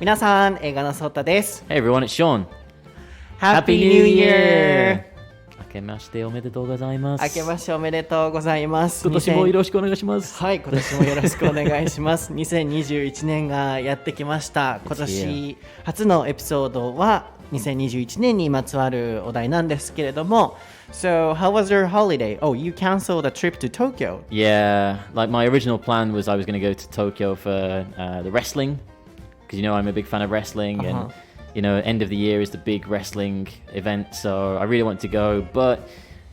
皆さん、映画のそーたです。Hey everyone, it's Sean. Happy New Year! 明けましておめでとうございます。明けましておめでとうございます。今年もよろしくお願いします。はい、今年もよろしくお願いします。2021年がやってきました。今年初のエピソードは2021年にまつわるお題なんですけれども。So, how was your holiday? Oh, you canceled a trip to Tokyo. Yeah, like my original plan was I was going to go to Tokyo for the wrestling, because you know I'm a big fan of wrestling, and you know end of the year is the big wrestling event, so I really wanted to go, but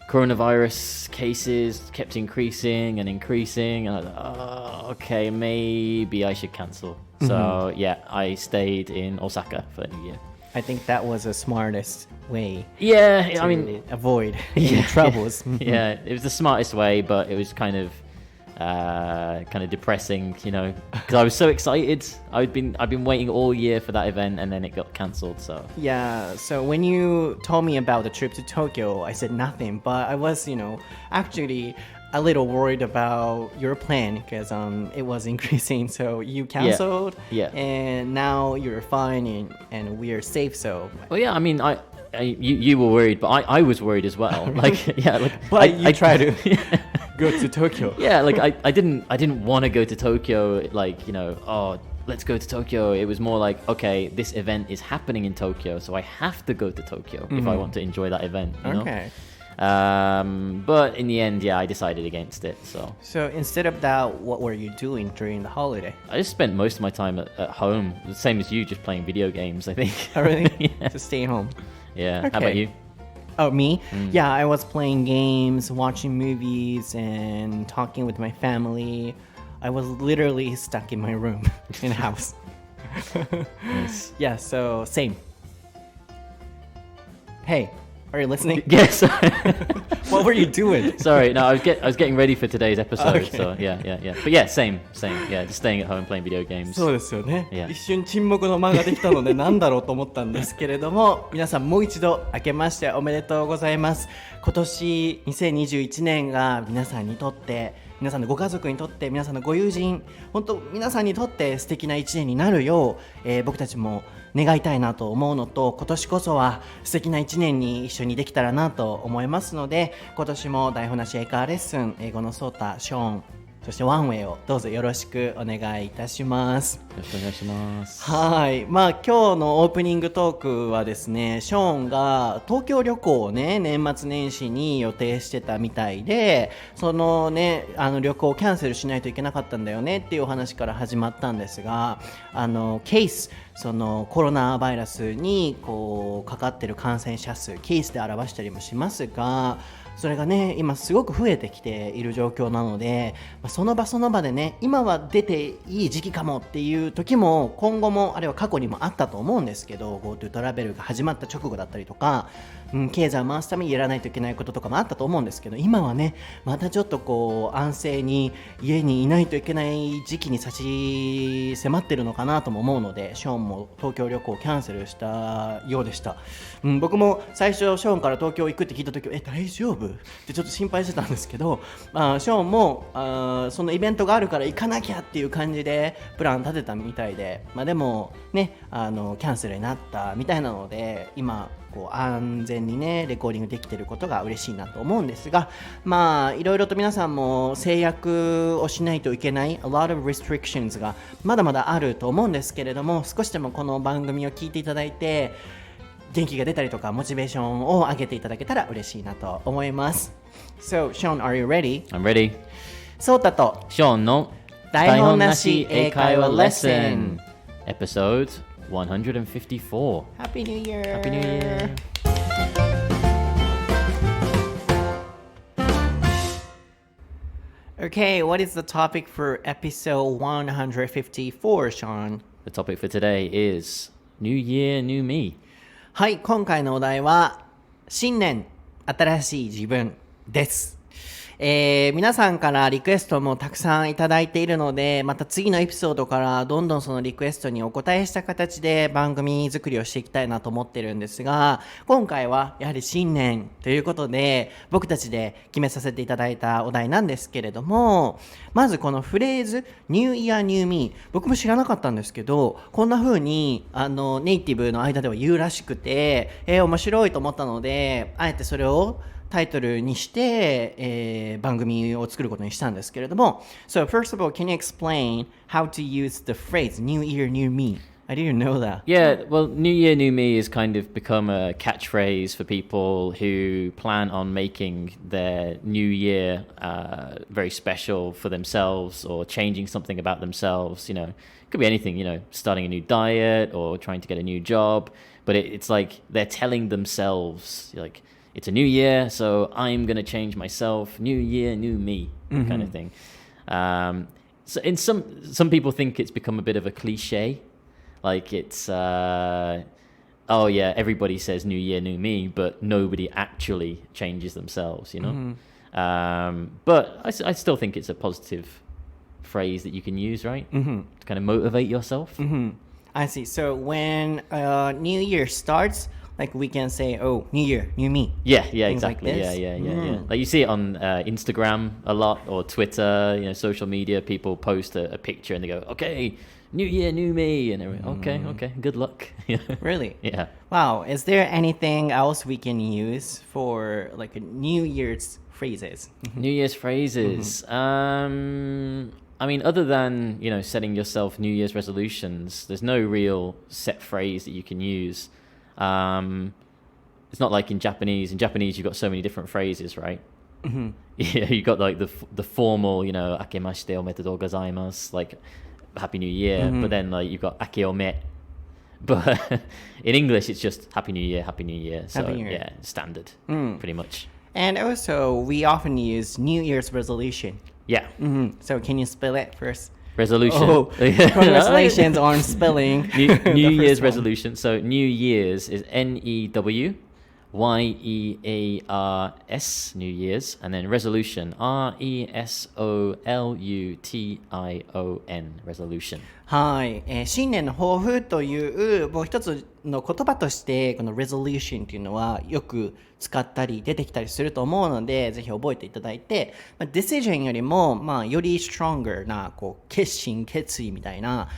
coronavirus cases kept increasing and increasing, and I was like, oh, okay, maybe I should cancel. So yeah, I stayed in Osaka for New Year. I think that was the smartest way. Yeah, to I mean, avoid any troubles. Yeah, it was the smartest way, but it was kind of depressing, you know, because I was so excited. I've been waiting all year for that event, and then it got cancelled. So yeah, so when you told me about the trip to Tokyo, I said nothing, but I was, actually a little worried about your plan because it was increasing. So you canceled, and now you're fine and we are safe. So well, yeah, I mean, you were worried, but I was worried as well. But you try to go to Tokyo. Yeah, like I didn't want to go to Tokyo. Like, you know, oh, let's go to Tokyo. It was more like, okay, this event is happening in Tokyo, so I have to go to Tokyo if I want to enjoy that event. You know? But in the end, yeah, I decided against it. So instead of that, what were you doing during the holiday? I just spent most of my time at home, the same as you, just playing video games, I think. Oh, really? Yeah. Just staying home. Yeah. Okay. How about you? Oh, me? Yeah, I was playing games, watching movies, and talking with my family. I was literally stuck in my room in the house. Nice. Yeah, so same. Hey, are you listening? Yes. What were you doing? Sorry, no, I was getting ready for today's episode. Okay. So yeah. But yeah, same. Yeah, just staying at home playing video games. そうですよね。 Yeah. 一瞬沈黙の間ができたのでなんだろうと思ったんですけれども、皆さんもう一度明けましておめでとうございます。今年2021年が皆さんにとって、皆さんのご家族にとって、皆さんのご友人、本当皆さんにとって素敵な一年になるよう、僕たちも願いたいなと思うのと、今年こそは素敵な一年に一緒にできたらなと思いますので、今年も台本なし英会話レッスン、英語のソータ、ショーン、そしてワンウェイをどうぞよろしくお願いいたします。よろしくお願いします。はい。今日のオープニングトークはですね、ショーンが東京旅行をね、年末年始に予定してたみたいで、そのね、旅行をキャンセルしないといけなかったんだよねっていうお話から始まったんですが、ケース、そのコロナバイラスにかかってる感染者数、ケースで表したりもしますが、それがね今すごく増えてきている状況なので、その場その場でね今は出ていい時期かもっていう時も今後もあるいは過去にもあったと思うんですけど、 GoTo トラベルが始まった直後だったりとか、経済を回すためにやらないといけないこととかもあったと思うんですけど、今はねまたちょっと安静に家にいないといけない時期に差し迫ってるのかなとも思うので、ショーンも東京旅行をキャンセルしたようでした。僕も最初ショーンから東京行くって聞いた時は大丈夫ってちょっと心配してたんですけど、ショーンもそのイベントがあるから行かなきゃっていう感じでプラン立てたみたいで、でもねキャンセルになったみたいなので、今安全にねレコーディングできていることが嬉しいなと思うんですが、いろいろと皆さんも制約をしないといけない a lot of restrictions がまだまだあると思うんですけれども、少しでもこの番組を聞いていただいて元気が出たりとかモチベーションを上げていただけたら嬉しいなと思います。 So, Sean, are you ready? I'm ready. ソータとショーンの台本なし英会話レッスン Episode 154. Happy New Year! Happy New Year! Okay, what is the topic for episode 154, Sean? The topic for today is New Year, New Me. はい、今回のお題は新年新しい自分です。皆さんからリクエストもたくさんいただいているので、また次のエピソードからどんどんそのリクエストにお答えした形で番組作りをしていきたいなと思ってるんですが、今回はやはり新年ということで僕たちで決めさせていただいたお題なんですけれども、まずこのフレーズ New Year New Me、 僕も知らなかったんですけど、こんな風にネイティブの間では言うらしくて、面白いと思ったので、あえてそれをタイトルにして、番組を作ることにしたんですけれども。 So first of all, can you explain how to use the phrase New Year New Me? I didn't know that. Yeah, well, New Year, New Me has kind of become a catchphrase for people who plan on making their new year very special for themselves or changing something about themselves. You know, it could be anything, you know, starting a new diet or trying to get a new job. But it's like they're telling themselves, like, it's a new year, so I'm going to change myself. New year, new me, kind of thing. So in some people think it's become a bit of a cliche. Like it's, oh yeah, everybody says new year, new me, but nobody actually changes themselves, you know? But I still think it's a positive phrase that you can use, right? To kind of motivate yourself. I see. So when New Year starts, like we can say, oh, New Year, new me. Yeah, Things like exactly. this. Yeah. Like you see it on Instagram a lot, or Twitter, you know, social media. People post a picture and they go, okay, new year, new me. And everyone, okay, good luck. Really? Yeah. Wow. Is there anything else we can use for like a New Year's phrases? New Year's phrases. I mean, other than, you know, setting yourself New Year's resolutions, there's no real set phrase that you can use. It's not like in Japanese. In Japanese, you've got so many different phrases, right? Yeah, you got like the formal, you know, akemashite omedetou gozaimasu, like Happy New Year. But then like you've got akeome. But in English, it's just Happy New Year, Happy New Year. So Happy New Year. Yeah, standard, pretty much. And also, we often use New Year's resolution. Yeah. So can you spell it first? Resolution. Oh, congratulations on spelling. New Year's resolution. So New Year's is NEWYEARS, New Year's, and then resolution RESOLUTION, resolution. はい、新年の抱負というもう一つの言葉としてこの resolution っていうのはよく使ったり出てきたりすると思うので、ぜひ覚えていただいて、decision よりも、より stronger なこう決心決意みたいな、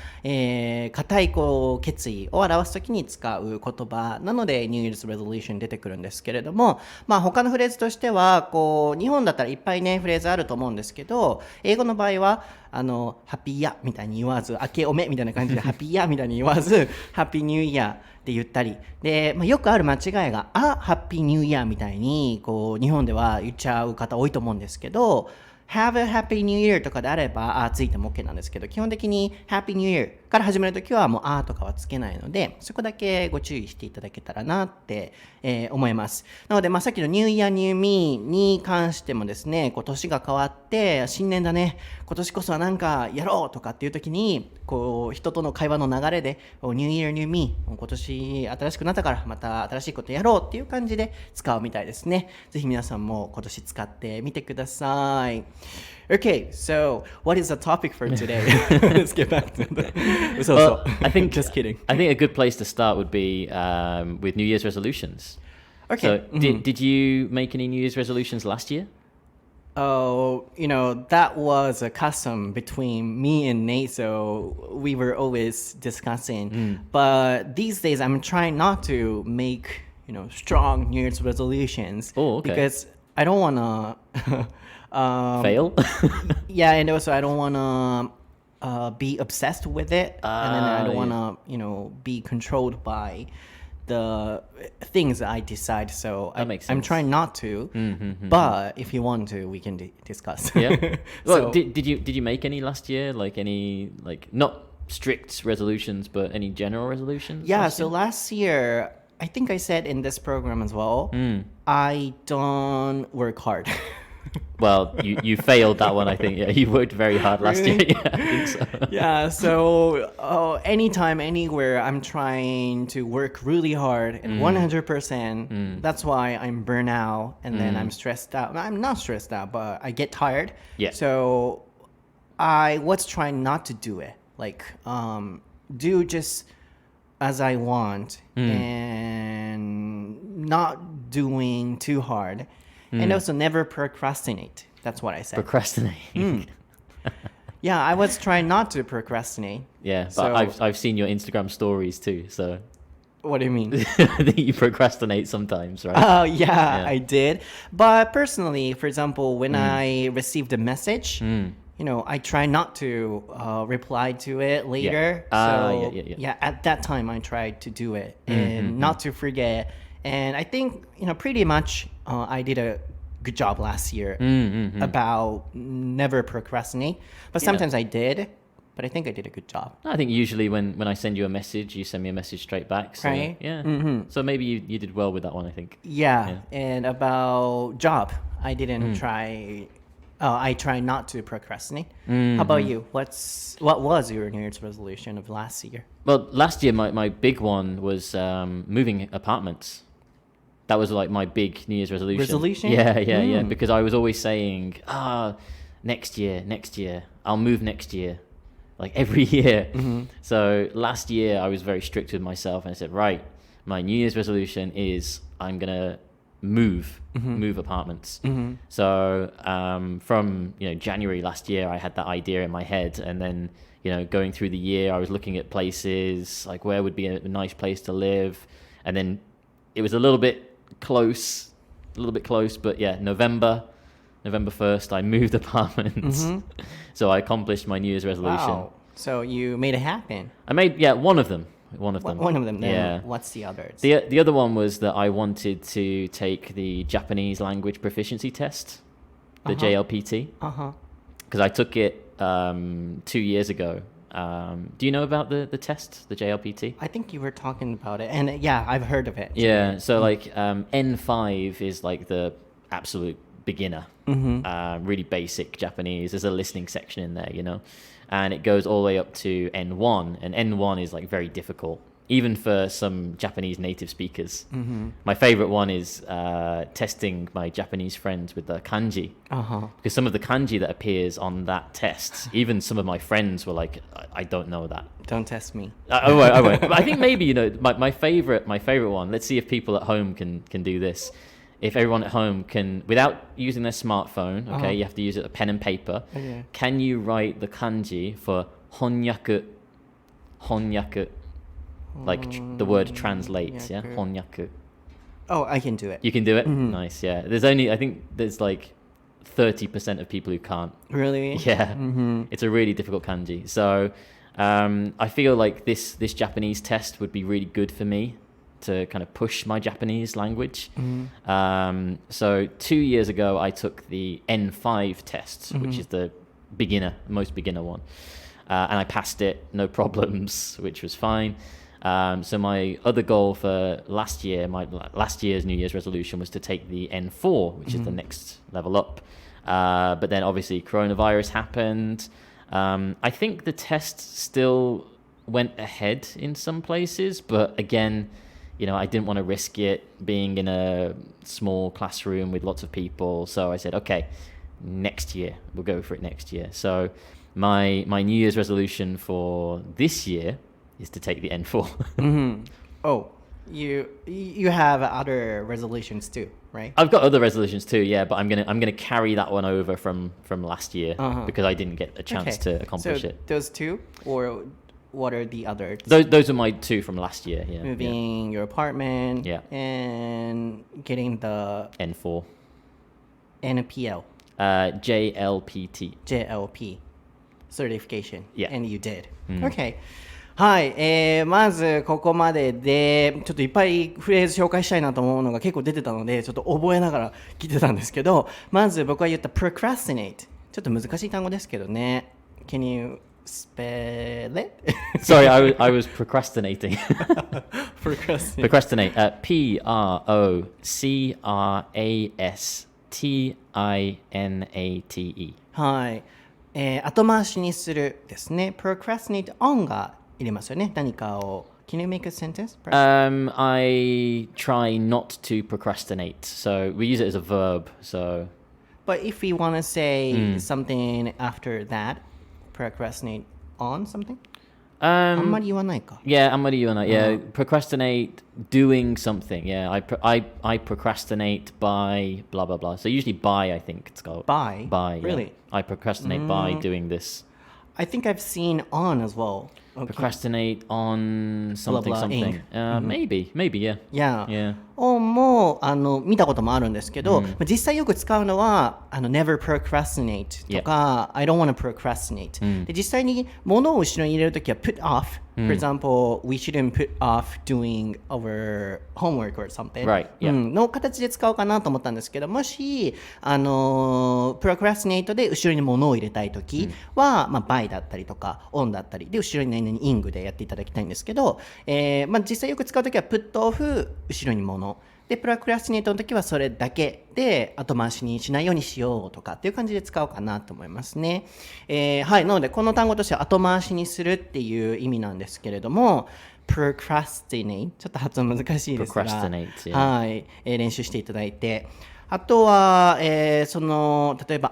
固いこう決意を表すときに使う言葉なので New Year's resolution 出てくるんですけれども、他のフレーズとしてはこう日本だったらいっぱいねフレーズあると思うんですけど、英語の場合はハッピーヤみたいに言わず、明けおめみたいな感じでハッピーヤみたいに言わず、ハッピーニューイヤーって言ったりで、よくある間違いがハッピーニューイヤーみたいにこう日本では言っちゃう方多いと思うんですけど、Have a happy new year とかであればついても OK なんですけど、基本的に Happy New Year から始めるときはもうとかはつけないので、そこだけご注意していただけたらなって、思います。なので、さっきの New Year New Me に関してもですね、こう年が変わって新年だね、今年こそはなんかやろうとかっていうときにこう人との会話の流れで New Year New Me、 今年新しくなったからまた新しいことやろうっていう感じで使うみたいですね。ぜひ皆さんも今年使ってみてください。Okay, so what is the topic for today? Let's get back to the... Well, I think just kidding. I think a good place to start would be with New Year's resolutions. Okay. So did you make any New Year's resolutions last year? Oh, that was a custom between me and Nate, so we were always discussing. But these days, I'm trying not to make, strong New Year's resolutions. Oh, okay. Because I don't want to... Fail? Yeah, and also I don't want to be obsessed with it. And then I don't want to, be controlled by the things I decide. So that makes I'm sense. trying not to. But if you want to, we can discuss. Yeah. Well, did you make any last year? Like any not strict resolutions, but any general resolutions? Yeah. So last year, I think I said in this program as well, I don't work hard. Well, you failed that one, I think. Yeah, you worked very hard last year. Yeah, I think so. Yeah, so anytime, anywhere, I'm trying to work really hard and 100%. That's why I'm burnt out and then I'm stressed out. I'm not stressed out, but I get tired. Yeah. So I was trying not to do it. Like, do just as I want and not doing too hard. And also never procrastinate. That's what I said. Procrastinating. Yeah, I was trying not to procrastinate. Yeah, but So- I've seen your Instagram stories too, so What do you mean? that you procrastinate sometimes, right? Oh, yeah, I did. But personally, for example, when I received a message, I try not to reply to it later. So, yeah. at that time, I tried to do it and not to forget. And I think, pretty much I did a good job last year about never procrastinate. But sometimes I did, but I think I did a good job. I think usually when I send you a message, you send me a message straight back. So, Right. Yeah. So maybe you did well with that one, I think. Yeah. And about job, I didn't try. I try not to procrastinate. How about you? What was your New Year's resolution of last year? Well, last year my big one was moving apartments. That was like my big New Year's resolution. Yeah. Because I was always saying, next year, I'll move next year. Like every year. So last year I was very strict with myself and I said, right, my New Year's resolution is I'm going to move apartments. So from January last year, I had that idea in my head, and then going through the year, I was looking at places like where would be a nice place to live, and then it was a little bit close, but yeah, November 1st, I moved apartments. So I accomplished my New Year's resolution. Wow. So you made it happen. I made one of them. One of them. Then Yeah. what's the others? The other one was that I wanted to take the Japanese language proficiency test, the JLPT, because I took it 2 years ago. Do you know about the test, the JLPT? I think you were talking about it, and yeah, I've heard of it. Yeah, so like N5 is like the absolute beginner, really basic Japanese. There's a listening section in there, and it goes all the way up to N1, and N1 is like very difficult, even for some Japanese native speakers. My favorite one is testing my Japanese friends with the kanji, because some of the kanji that appears on that test, even some of my friends were like, I don't know that. Don't test me. I won't. But I think maybe my favorite one. Let's see if people at home can do this. If everyone at home can, without using their smartphone, okay, you have to use a pen and paper. Okay. Can you write the kanji for honyaku? Like the word translates, yeah? Honyaku. Oh, I can do it. You can do it? Nice, yeah. I think there's like 30% of people who can't. Really? Yeah. It's a really difficult kanji. So I feel like this Japanese test would be really good for me to kind of push my Japanese language. So 2 years ago, I took the N5 test, which is the most beginner one. And I passed it, no problems, which was fine. So my other goal for last year's New Year's resolution was to take the N4, which is the next level up. But then obviously coronavirus happened. I think the test still went ahead in some places, but again, I didn't want to risk it being in a small classroom with lots of people. So I said, okay, next year, we'll go for it next year. So my New Year's resolution for this year is to take the N4. Oh, you have other resolutions too, right? I've got other resolutions too, yeah, but I'm gonna carry that one over from last year because I didn't get a chance to accomplish so it. Those two, or what are the others? Those are my two from last year. Yeah, Moving your apartment. Yeah. And getting the N4. NPL. JLPT. JLP certification. Yeah. And you did. Okay. はい、まずここまででちょっといっぱいフレーズ紹介したいなと思うのが結構出てたのでちょっと覚えながら聞いてたんですけど、まず僕が言った procrastinate ちょっと難しい単語ですけどね。 Can you spell it? Sorry, I was procrastinating. Procrastinate. Procrastinate. procrastinate はい。後回しにするですね。procrastinate on が入れますよね。何かを。Can you make a sentence? I try not to procrastinate. So we use it as a verb. So, But if we want to say something after that, procrastinate on something? あんまり言わないか。Yeah, あんまり言わない。Yeah, procrastinate doing something. Yeah, I procrastinate by blah blah blah. So usually by, I think it's called. By? By. Really? Yeah. I procrastinate by doing this. I think I've seen on as well. Okay. Procrastinate on something Blah, blah, something. Maybe, yeah. Yeah. Yeah. も見たこともあるんですけど、実際よく使うのはnever procrastinate とか、I don't want to procrastinate、で実際に物を後ろに入れるときは put off、for example we shouldn't put off doing our homework or something、 Right, yeah. の形で使おうかなと思ったんですけど、もしprocrastinate で後ろに物を入れたいときは、by だったりとか on だったりで後ろに何々 ing でやっていただきたいんですけど、実際よく使うときは put off 後ろに物で、プロクラスティネートの時はそれだけで後回しにしないようにしようとかっていう感じで使おうかなと思いますね。はい。なので、この単語としては後回しにするっていう意味なんですけれども、procrastinate、ちょっと発音難しいですが、procrastinate、yeah. はい。練習していただいて、あとは、例えば、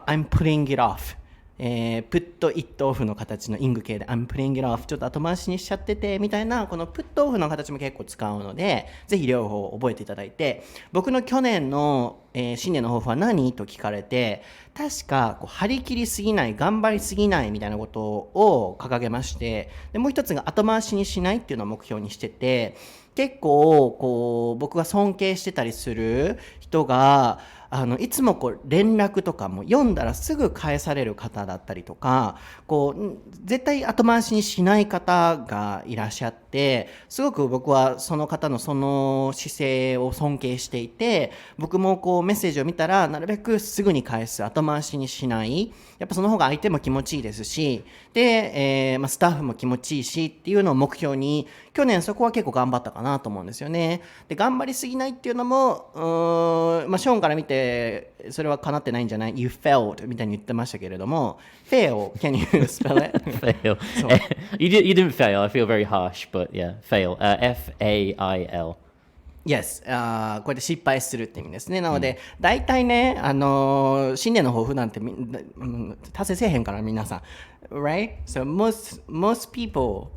I'm putting it off。put it off の形のイング系で I'm putting it off ちょっと後回しにしちゃっててみたいなこの put off の形も結構使うのでぜひ両方覚えていただいて僕の去年の、新年の抱負は何と聞かれて確か張り切りすぎない頑張りすぎないみたいなことを掲げましてでもう一つが後回しにしないっていうのを目標にしてて結構僕が尊敬してたりする人がいつも連絡とかも読んだらすぐ返される方だったりとか絶対後回しにしない方がいらっしゃってすごく僕はその方のその姿勢を尊敬していて僕もメッセージを見たらなるべくすぐに返す後回しにしないやっぱその方が相手も気持ちいいですしで、スタッフも気持ちいいしっていうのを目標に去年そこは結構頑張ったかなと思うんですよね。で頑張りすぎないっていうのもショーンから見てそれは叶ってないんじゃない ?You failed みたいに言ってましたけれども Fail, can you spell it? Fail. You didn't fail. I feel very harsh, but yeah, fail. F-A-I-L. Yes. これで失敗するって意味ですね。なので、大体ね、新年の抱負なんて達成せえへんから皆さん。Right? So most people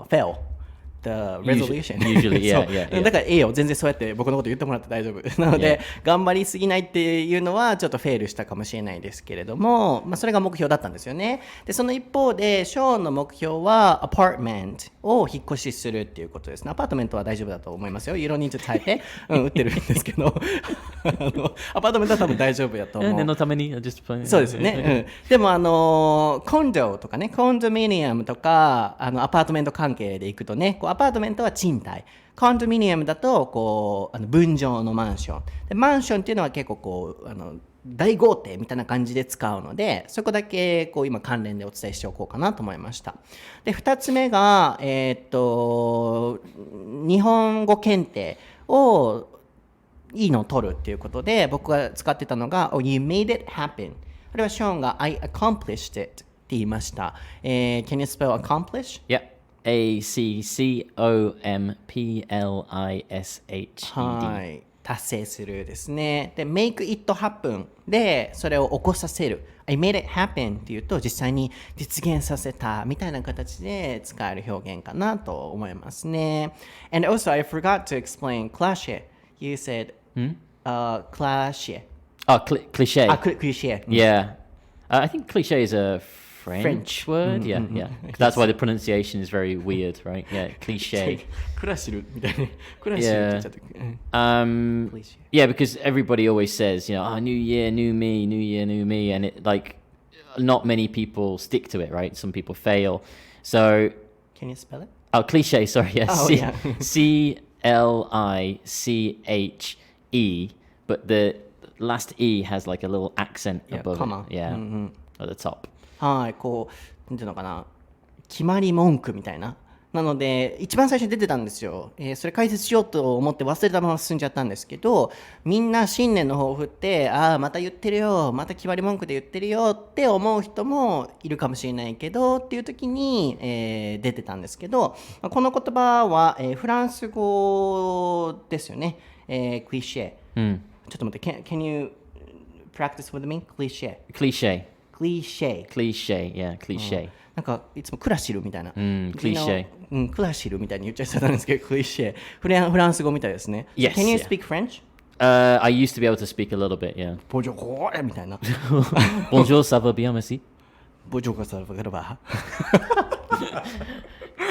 fail.The resolution. Usually, yeah. だからいいよ全然そうやって僕のこと言ってもらって大丈夫なので、頑張りすぎないっていうのはちょっとフェールしたかもしれないですけれども、それが目標だったんですよね。でその一方でショーンの目標はアパートメントを引っ越しするっていうことですね。アパートメントは大丈夫だと思いますよ。You don't need to type it 打ってるんですけどアパートメントは多分大丈夫やと思う。念のためにそうですね、でもコンドとかねコンドミニアムとかアパートメント関係で行くとねアパートメントは賃貸コンドミニアムだと分譲のマンションでマンションっていうのは結構大豪邸みたいな感じで使うのでそこだけ今関連でお伝えしておこうかなと思いました。で2つ目が、日本語検定をいいのを取るっていうことで僕が使ってたのが、You made it happen。あれはショーンが I accomplished it って言いました。Can you spell accomplish? Yeah. A-C-C-O-M-P-L-I-S-H-E-D はい。達成するですね。で、make it happen でそれを起こさせる。I made it happen っていうと実際に実現させたみたいな形で使える表現かなと思いますね。And also I forgot to explain cliché. You said cliché. Cliché. Cliché. Yeah. I think cliché is a French word? Yeah. That's why the pronunciation is very weird, right? Yeah, cliché. クラシルみたいな。クラシルって言っちゃった。Yeah, because everybody always says, new year, new me, new year, new me, and it not many people stick to it, right? Some people fail. So, Can you spell it? Oh, cliché, sorry. Yeah. C-L-I-C-H-E, but the last E has like a little accent above comma. it. Yeah, at the top. はい、なんていうのかな、決まり文句みたいな、なので一番最初に出てたんですよ、それ解説しようと思って忘れたまま進んじゃったんですけど、みんな新年の抱負ってまた言ってるよ、また決まり文句で言ってるよって思う人もいるかもしれないけどっていう時に、出てたんですけど、この言葉は、フランス語ですよね、クリシェ、ちょっと待って、can you practice with me? クリシェクリシェyeah cliché、なんかいつもクラシルみたいな、クリシェ、クラシルみたいに言っちゃいそうなんですけど、クリシェ、フランス語みたいですね。Yes, Can you yeah. speak French? I used to be able to speak a little bit, yeah. Bonjour みたいな。Bonjour, ça va bien, merci. Bonjour, ça va bien.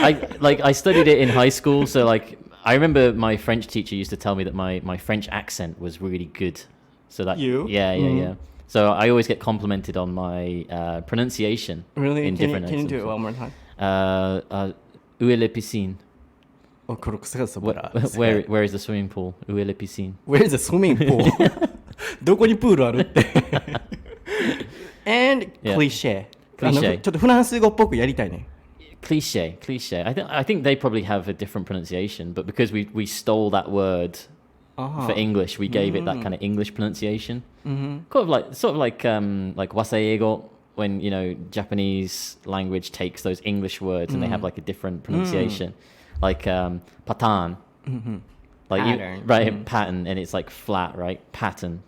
I studied it in high school, so like I remember my French teacher used to tell me that my French accent was really good. So that yeah. So I always get complimented on my pronunciation. Really? In different Can you do it accents. one more time? Où est la piscine? これ癖がそぼら。Where is the swimming pool? Où est la piscine? Where is the swimming pool? どこにプールあるって。And cliché. ちょっとフランス語っぽくやりたいね。Cliché. I think they probably have a different pronunciation, but because we stole that word for English, we gave it that kind of English pronunciation. Sort of like waseigo, when Japanese language takes those English words and they have like a different pronunciation, like pattern. Like pattern. Pattern, and it's like flat, right? Pattern,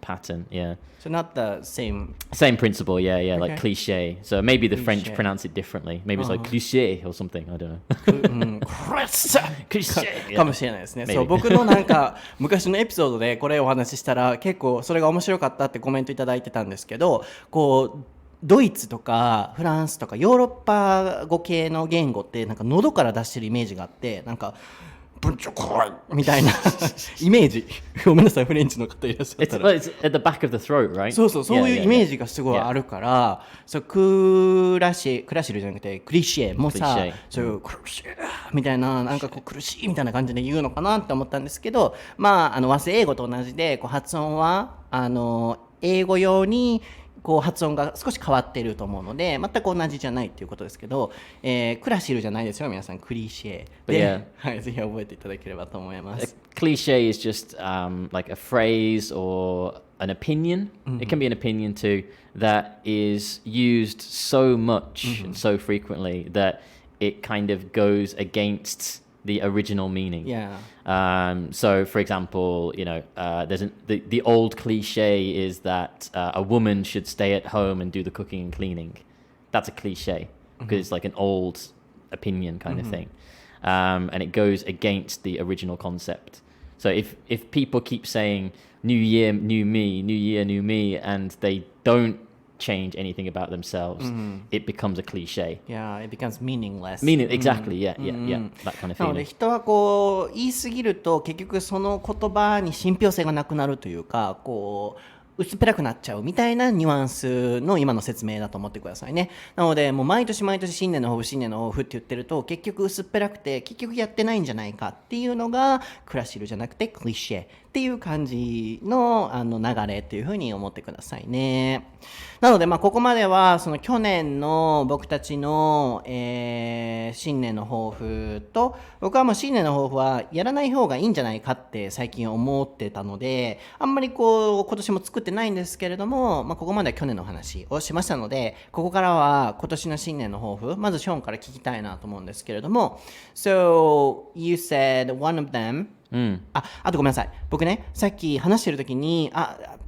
yeah. So not the same principle, yeah, okay. Like cliché. So maybe the French pronounce it differently. Maybe it's like cliché or something, I don't know. かもしれないですね。そう、僕のなんか昔のエピソードでこれをお話ししたら結構それが面白かったってコメントいただいてたんですけど、こうドイツとかフランスとかヨーロッパ語系の言語ってなんか喉から出してるイメージがあって、なんかブンチョコイみたいなイメージ。ごめんなさい、フレンチの方いらっしゃったら。It's at the back of the throat, right? そういうイメージがすごいあるから、クラシルじゃなくてクリシェもさ、そういうクリシェみたいな、なんかこう苦しいみたいな感じで言うのかなって思ったんですけど、和製英語と同じでこう発音は英語用にこう発音が少し変わっていると思うので、全く同じじゃないっていうことですけど、クラシルじゃないですよ皆さん、クリシェで、はい、ぜひ覚えていただければと思います。Cliché is just like a phrase or an opinion. It can be an opinion too that is used so much and so frequently that it kind of goes against the original meaning. So for example, there's the old cliche is that a woman should stay at home and do the cooking and cleaning. That's a cliche because it's like an old opinion kind of thing. And it goes against the original concept. So if people keep saying new year, new me, new year, new me, and they don't change anything about themselves, it becomes a cliche. Yeah, it becomes meaningless. Exactly, yeah, that kind of なの feeling. で人はこう言い過ぎると結局その言葉に信憑性がなくなるというか、こう薄っぺらくなっちゃうみたいなニュアンスの今の説明だと思ってくださいね。なのでもう毎年新年の抱負って言ってると結局薄っぺらくて結局やってないんじゃないかっていうのがクラシルじゃなくてクリシェっていう感じの流れっていうふうに思ってくださいね。なのでここまではその去年の僕たちの、新年の抱負と、僕はもう新年の抱負はやらない方がいいんじゃないかって最近思ってたので、あんまりこう今年も作ってないんですけれども、ここまでは去年の話をしましたので、ここからは今年の新年の抱負、まずショーンから聞きたいなと思うんですけれども、 So you said one of them、あとごめんなさい、僕ねさっき話してる時に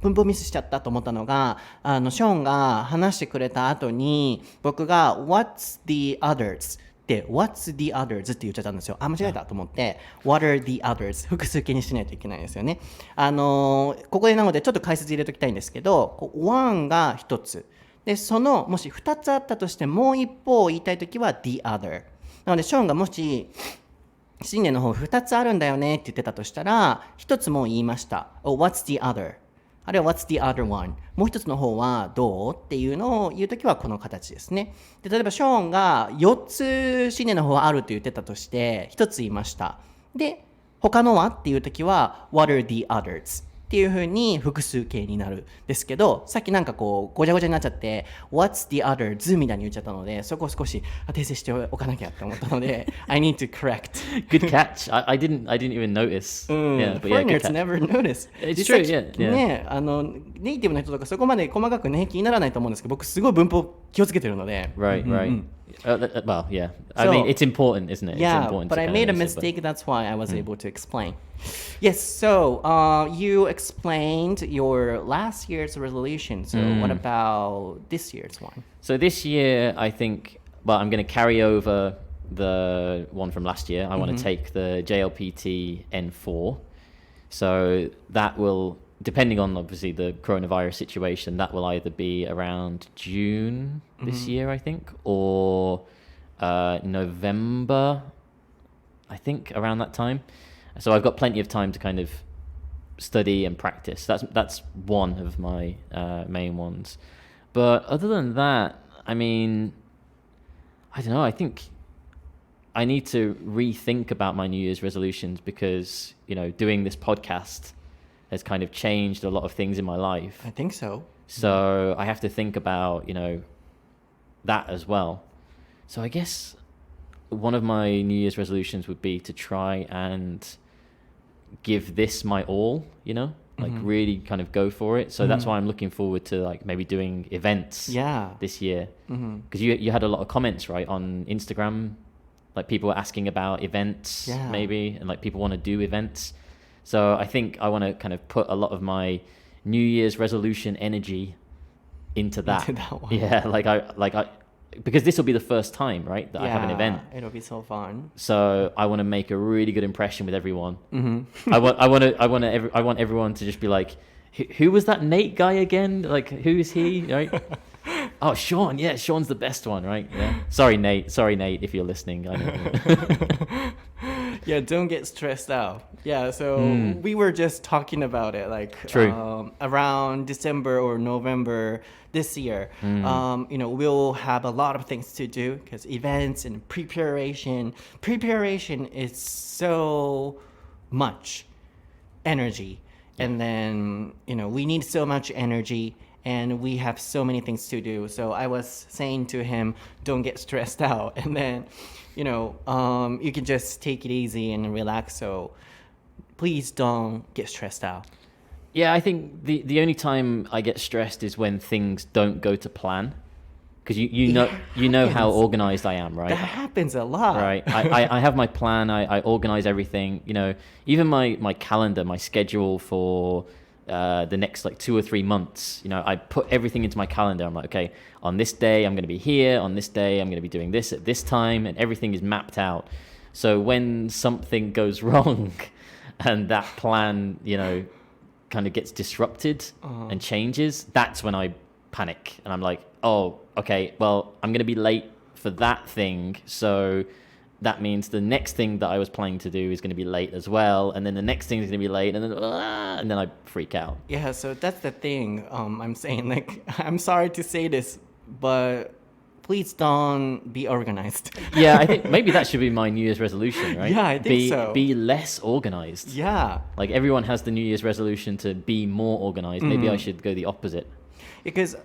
文法ミスしちゃったと思ったのが、ショーンが話してくれた後に僕が What's the others で What's the others って言っちゃったんですよ。間違えたと思って What are the others 複数形にしないといけないですよね。ここでなのでちょっと解説入れときたいんですけど、one が一つで、そのもし2つあったとしてもう一方を言いたいときは the other なので、ショーンがもし新年の抱負2つあるんだよねって言ってたとしたら、1つもう言いました。What's the other? あるいは What's the other one? もう1つの方はどうっていうのを言うときはこの形ですね。で、例えばショーンが4つ新年の抱負あると言ってたとして、1つ言いました。で、他のはっていうときは What are the others? っていう風に複数形になるんですけど、さっきなんかこうごちゃごちゃになっちゃって What's the others みたいに言っちゃったので、そこを少し訂正しておかなきゃって思ったのでI need to correct. Good catch. I didn't even notice. Yeah, but yeah, good Foreigners catch. never notice. It's 実際 true, yeah. ね、ネイティブの人とかそこまで細かくね気にならないと思うんですけど、僕すごい文法気をつけてるので。Right, right. Well, yeah. I So- mean, it's important, isn't it? Yeah, it's important but to I kind of made a notice it, but- mistake. That's why I was able to explain. Yes, so you explained your last year's resolution. So what about this year's one? So this year, I think, well, I'm going to carry over the one from last year. I want to take the JLPT N4. So that will, depending on obviously the coronavirus situation, that will either be around June this year, I think, or November, I think, around that time. So I've got plenty of time to kind of study and practice. That's one of my main ones. But other than that, I mean, I don't know. I think I need to rethink about my New Year's resolutions because, you know, doing this podcast has kind of changed a lot of things in my life. I think so. So I have to think about, you know, that as well. So I guess one of my New Year's resolutions would be to try and give this my all, you know, like really kind of go for it. So that's why I'm looking forward to like maybe doing events this year. Because you had a lot of comments, right, on Instagram. Like people were asking about events maybe, and like people want to do events. So I think I want to kind of put a lot of my New Year's resolution energy into that. Into that one. Yeah, because this will be the first time, right, that I have an event. It'll be so fun. So I want to make a really good impression with everyone. I want everyone to just be like, who was that Nate guy again? Like, who is he? Right? Oh, Sean. Yeah, Sean's the best one, right? Yeah. Sorry, Nate, if you're listening. I know. Yeah, don't get stressed out. Yeah, so we were just talking about it like around December or November this year. You know, we'll have a lot of things to do because events and preparation is so much energy. And then, you know, we need so much energy and we have so many things to do. So I was saying to him, don't get stressed out. And then, you know, you can just take it easy and relax. So please don't get stressed out. Yeah, I think the only time I get stressed is when things don't go to plan. Because you know how organized I am, right? That happens a lot. Right. I have my plan. I organize everything. You know, even my calendar, my schedule for the next like 2 or 3 months. You know, I put everything into my calendar. I'm like, okay, on this day I'm going to be here. On this day I'm going to be doing this at this time, and everything is mapped out. So when something goes wrong, and that plan, you know, kind of gets disrupted and changes, that's when I panic and I'm like, oh, okay, well, I'm going to be late for that thing. So that means the next thing that I was planning to do is going to be late as well. And then the next thing is going to be late. And then I freak out. Yeah, so that's the thing. I'm saying, like, I'm sorry to say this, but please don't be organized. Yeah, I think maybe that should be my New Year's resolution, right? Yeah, I think so. Be less organized. Yeah. Like everyone has the New Year's resolution to be more organized. Maybe I should go the opposite. Because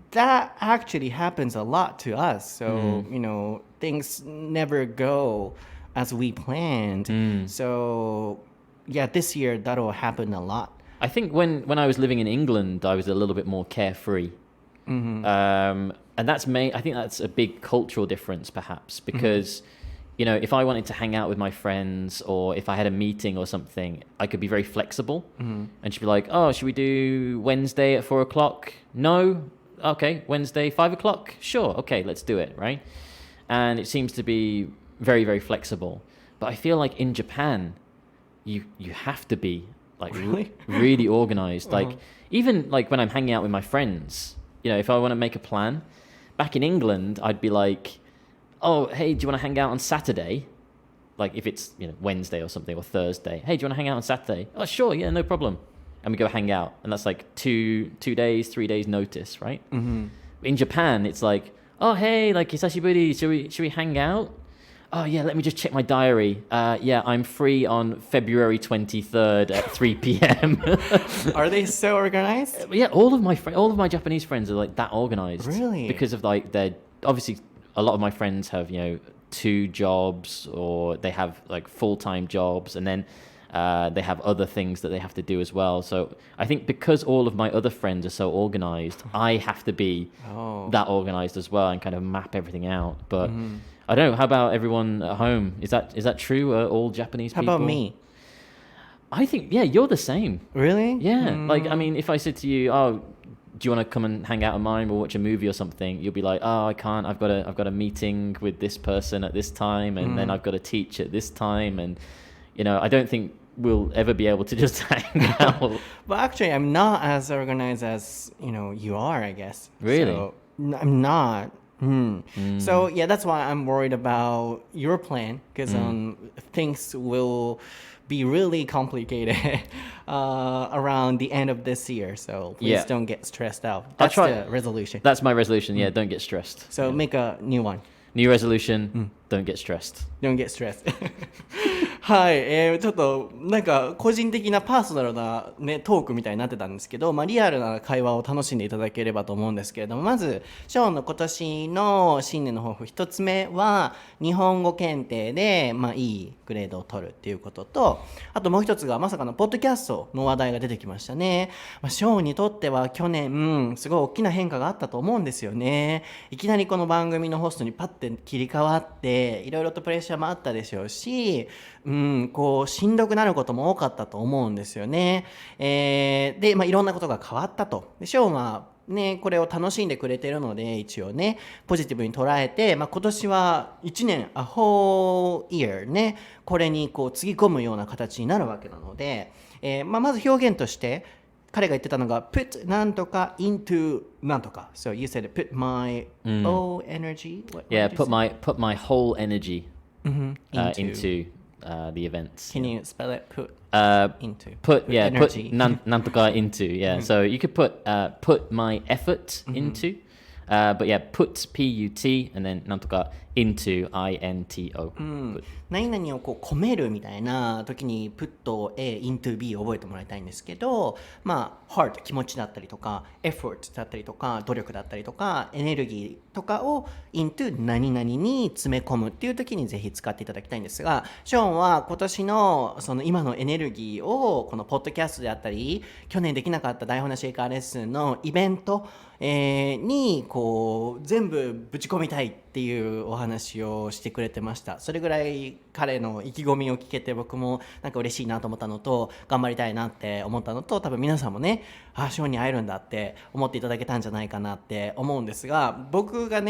that actually happens a lot to us. So, you know, things never go as we planned. So, yeah, this year that'll happen a lot. I think when I was living in England, I was a little bit more carefree. And I think that's a big cultural difference, perhaps, because, you know, if I wanted to hang out with my friends or if I had a meeting or something, I could be very flexible. And she'd be like, oh, should we do Wednesday at 4 o'clock? No? Okay, Wednesday, 5 o'clock? Sure, okay, let's do it, right? And it seems to be very, very flexible. But I feel like in Japan, you have to be like really organized. Like even like when I'm hanging out with my friends, you know, if I want to make a plan, back in England, I'd be like, oh, hey, do you want to hang out on Saturday? Like if it's, you know, Wednesday or something, or Thursday. Hey, do you want to hang out on Saturday? Oh, sure, yeah, no problem. And we go hang out. And that's like 2 days, 3 days notice, right? In Japan, it's like, oh, hey, like, hisashiburi, should we hang out? oh yeah, let me just check my diary. Yeah, I'm free on February 23rd at 3 p.m. Are they so organized? Yeah, all of my Japanese friends are like that organized. Really? Because of like their obviously a lot of my friends have, 2 jobs or they have like full-time jobs, and then they have other things that they have to do as well. So I think because all of my other friends are so organized, I have to be that organized as well and kind of map everything out. But I don't know. How about everyone at home? Is that true? All Japanese people? How about me? I think, yeah, you're the same. Really? Yeah. Like, I mean, if I said to you, oh, do you want to come and hang out of mine or watch a movie or something? You'll be like, oh, I can't. I've got a meeting with this person at this time, and then I've got to teach at this time, and I don't think we'll ever be able to just hang out. But actually, I'm not as organized as you are, I guess. Really? So, I'm not. So yeah, that's why I'm worried about your plan, because things will be really complicated around the end of this year. So please don't get stressed out. That's the resolution. That's my resolution. Yeah, don't get stressed. So make a new one. New resolution, don't get stressed. Don't get stressed. はい、ちょっとなんか個人的なパーソナルな、トークみたいになってたんですけど、リアルな会話を楽しんでいただければと思うんですけれども、まずショーンの今年の新年の抱負一つ目は日本語検定で、いいグレードを取るっていうことと、あともう一つがまさかのポッドキャストの話題が出てきましたね。ショーンにとっては去年、すごい大きな変化があったと思うんですよね。いきなりこの番組のホストにパッて切り替わっていろいろとプレッシャーもあったでしょうし、こうしんどくなることも多かったと思うんですよね。で、いろんなことが変わったと。でショーンはこれを楽しんでくれてるので、一応ポジティブに捉えて、今年は1年、a whole year これにこうつぎ込むような形になるわけなので、まず表現として彼が言ってたのが put なんとか into なんとか。So you said put my whole energy? Yeah, put my whole energy into the events. Can you spell it? Put into. Put energy. Put nantoka into. Yeah. So you could put my effort into. But yeah, put P-U-T and then なんとか into I-N-T-O. 何々をこう込めるみたいな時に put A into B を覚えてもらいたいんですけど、heart 気持ちだったりとか effort だったりとか努力だったりとかエネルギーとかを into 何々に詰め込むっていう時にぜひ使っていただきたいんですが、ショーンは今年のその今のエネルギーをこのポッドキャストであったり、去年できなかった台本なし英会話レッスンのイベントにこう全部ぶち込みたいっていうお話をしてくれてました。それぐらい彼の意気込みを聞けて僕もなんか嬉しいなと思ったのと、頑張りたいなって思ったのと、多分皆さんもショーンに会えるんだって思っていただけたんじゃないかなって思うんですが、僕が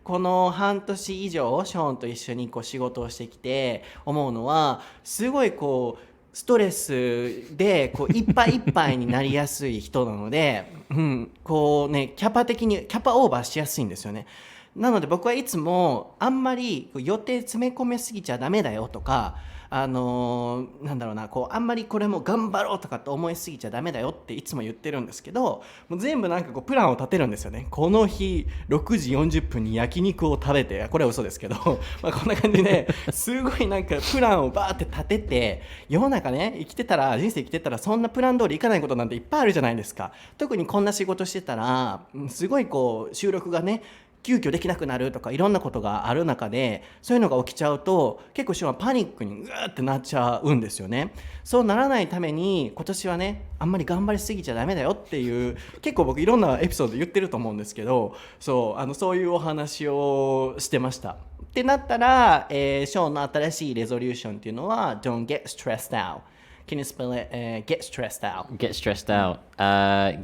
この半年以上ショーンと一緒にこう仕事をしてきて思うのは、すごいこうストレスでこういっぱいいっぱいになりやすい人なので、こうキャパ的にキャパオーバーしやすいんですよね。なので僕はいつもあんまり予定詰め込めすぎちゃダメだよとか、なんだろうな、こうあんまりこれも頑張ろうとかって思いすぎちゃダメだよっていつも言ってるんですけど、もう全部なんかこうプランを立てるんですよね。この日6時40分に焼肉を食べて、これは嘘ですけどこんな感じですごいなんかプランをバーって立てて、世の中人生生きてたらそんなプラン通りいかないことなんていっぱいあるじゃないですか。特にこんな仕事してたらすごいこう収録が急遽できなくなるとかいろんなことがある中で、そういうのが起きちゃうと結構ショーンはパニックにグーってなっちゃうんですよね。そうならないために今年はあんまり頑張りすぎちゃダメだよっていう、結構僕いろんなエピソード言ってると思うんですけど、そういうお話をしてました。ってなったら、ショーンの新しいレゾリューションっていうのは Don't get stressed out. Can you spell it? Get stressed out. Get stressed out.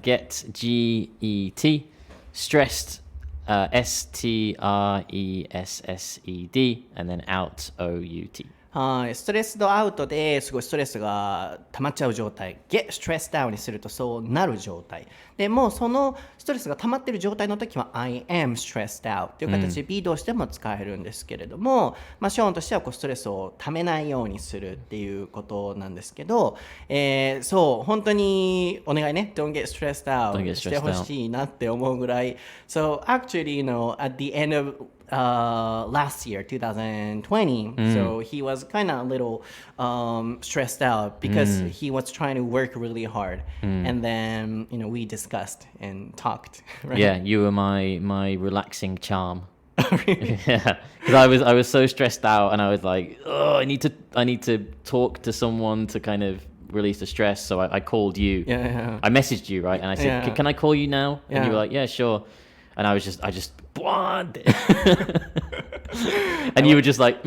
Get G-E-T. Stressed.STRESSED and then out OUT。 はい、ストレスドアウトですごいストレスが溜まっちゃう状態、 get stressed out にするとそうなる状態で、もうそのストレスが溜まってる状態の時は I am stressed out という形で be 動詞でも使えるんですけれども、ショーンとしてはこうストレスを溜めないようにするっていうことなんですけど、そう本当にお願いDon't get stressed out してほしいなって思うぐらい。 So actually at the end of last year, 2020. So he was kind of a little stressed out because he was trying to work really hard. And then, we discussed and talked. Right? Yeah, you were my relaxing charm. Yeah, because I was so stressed out, and I was like, oh, I need to talk to someone to kind of release the stress. So I called you. Yeah. I messaged you, right? And I said, can I call you now? And you were like, yeah, sure. And I just and you were just like,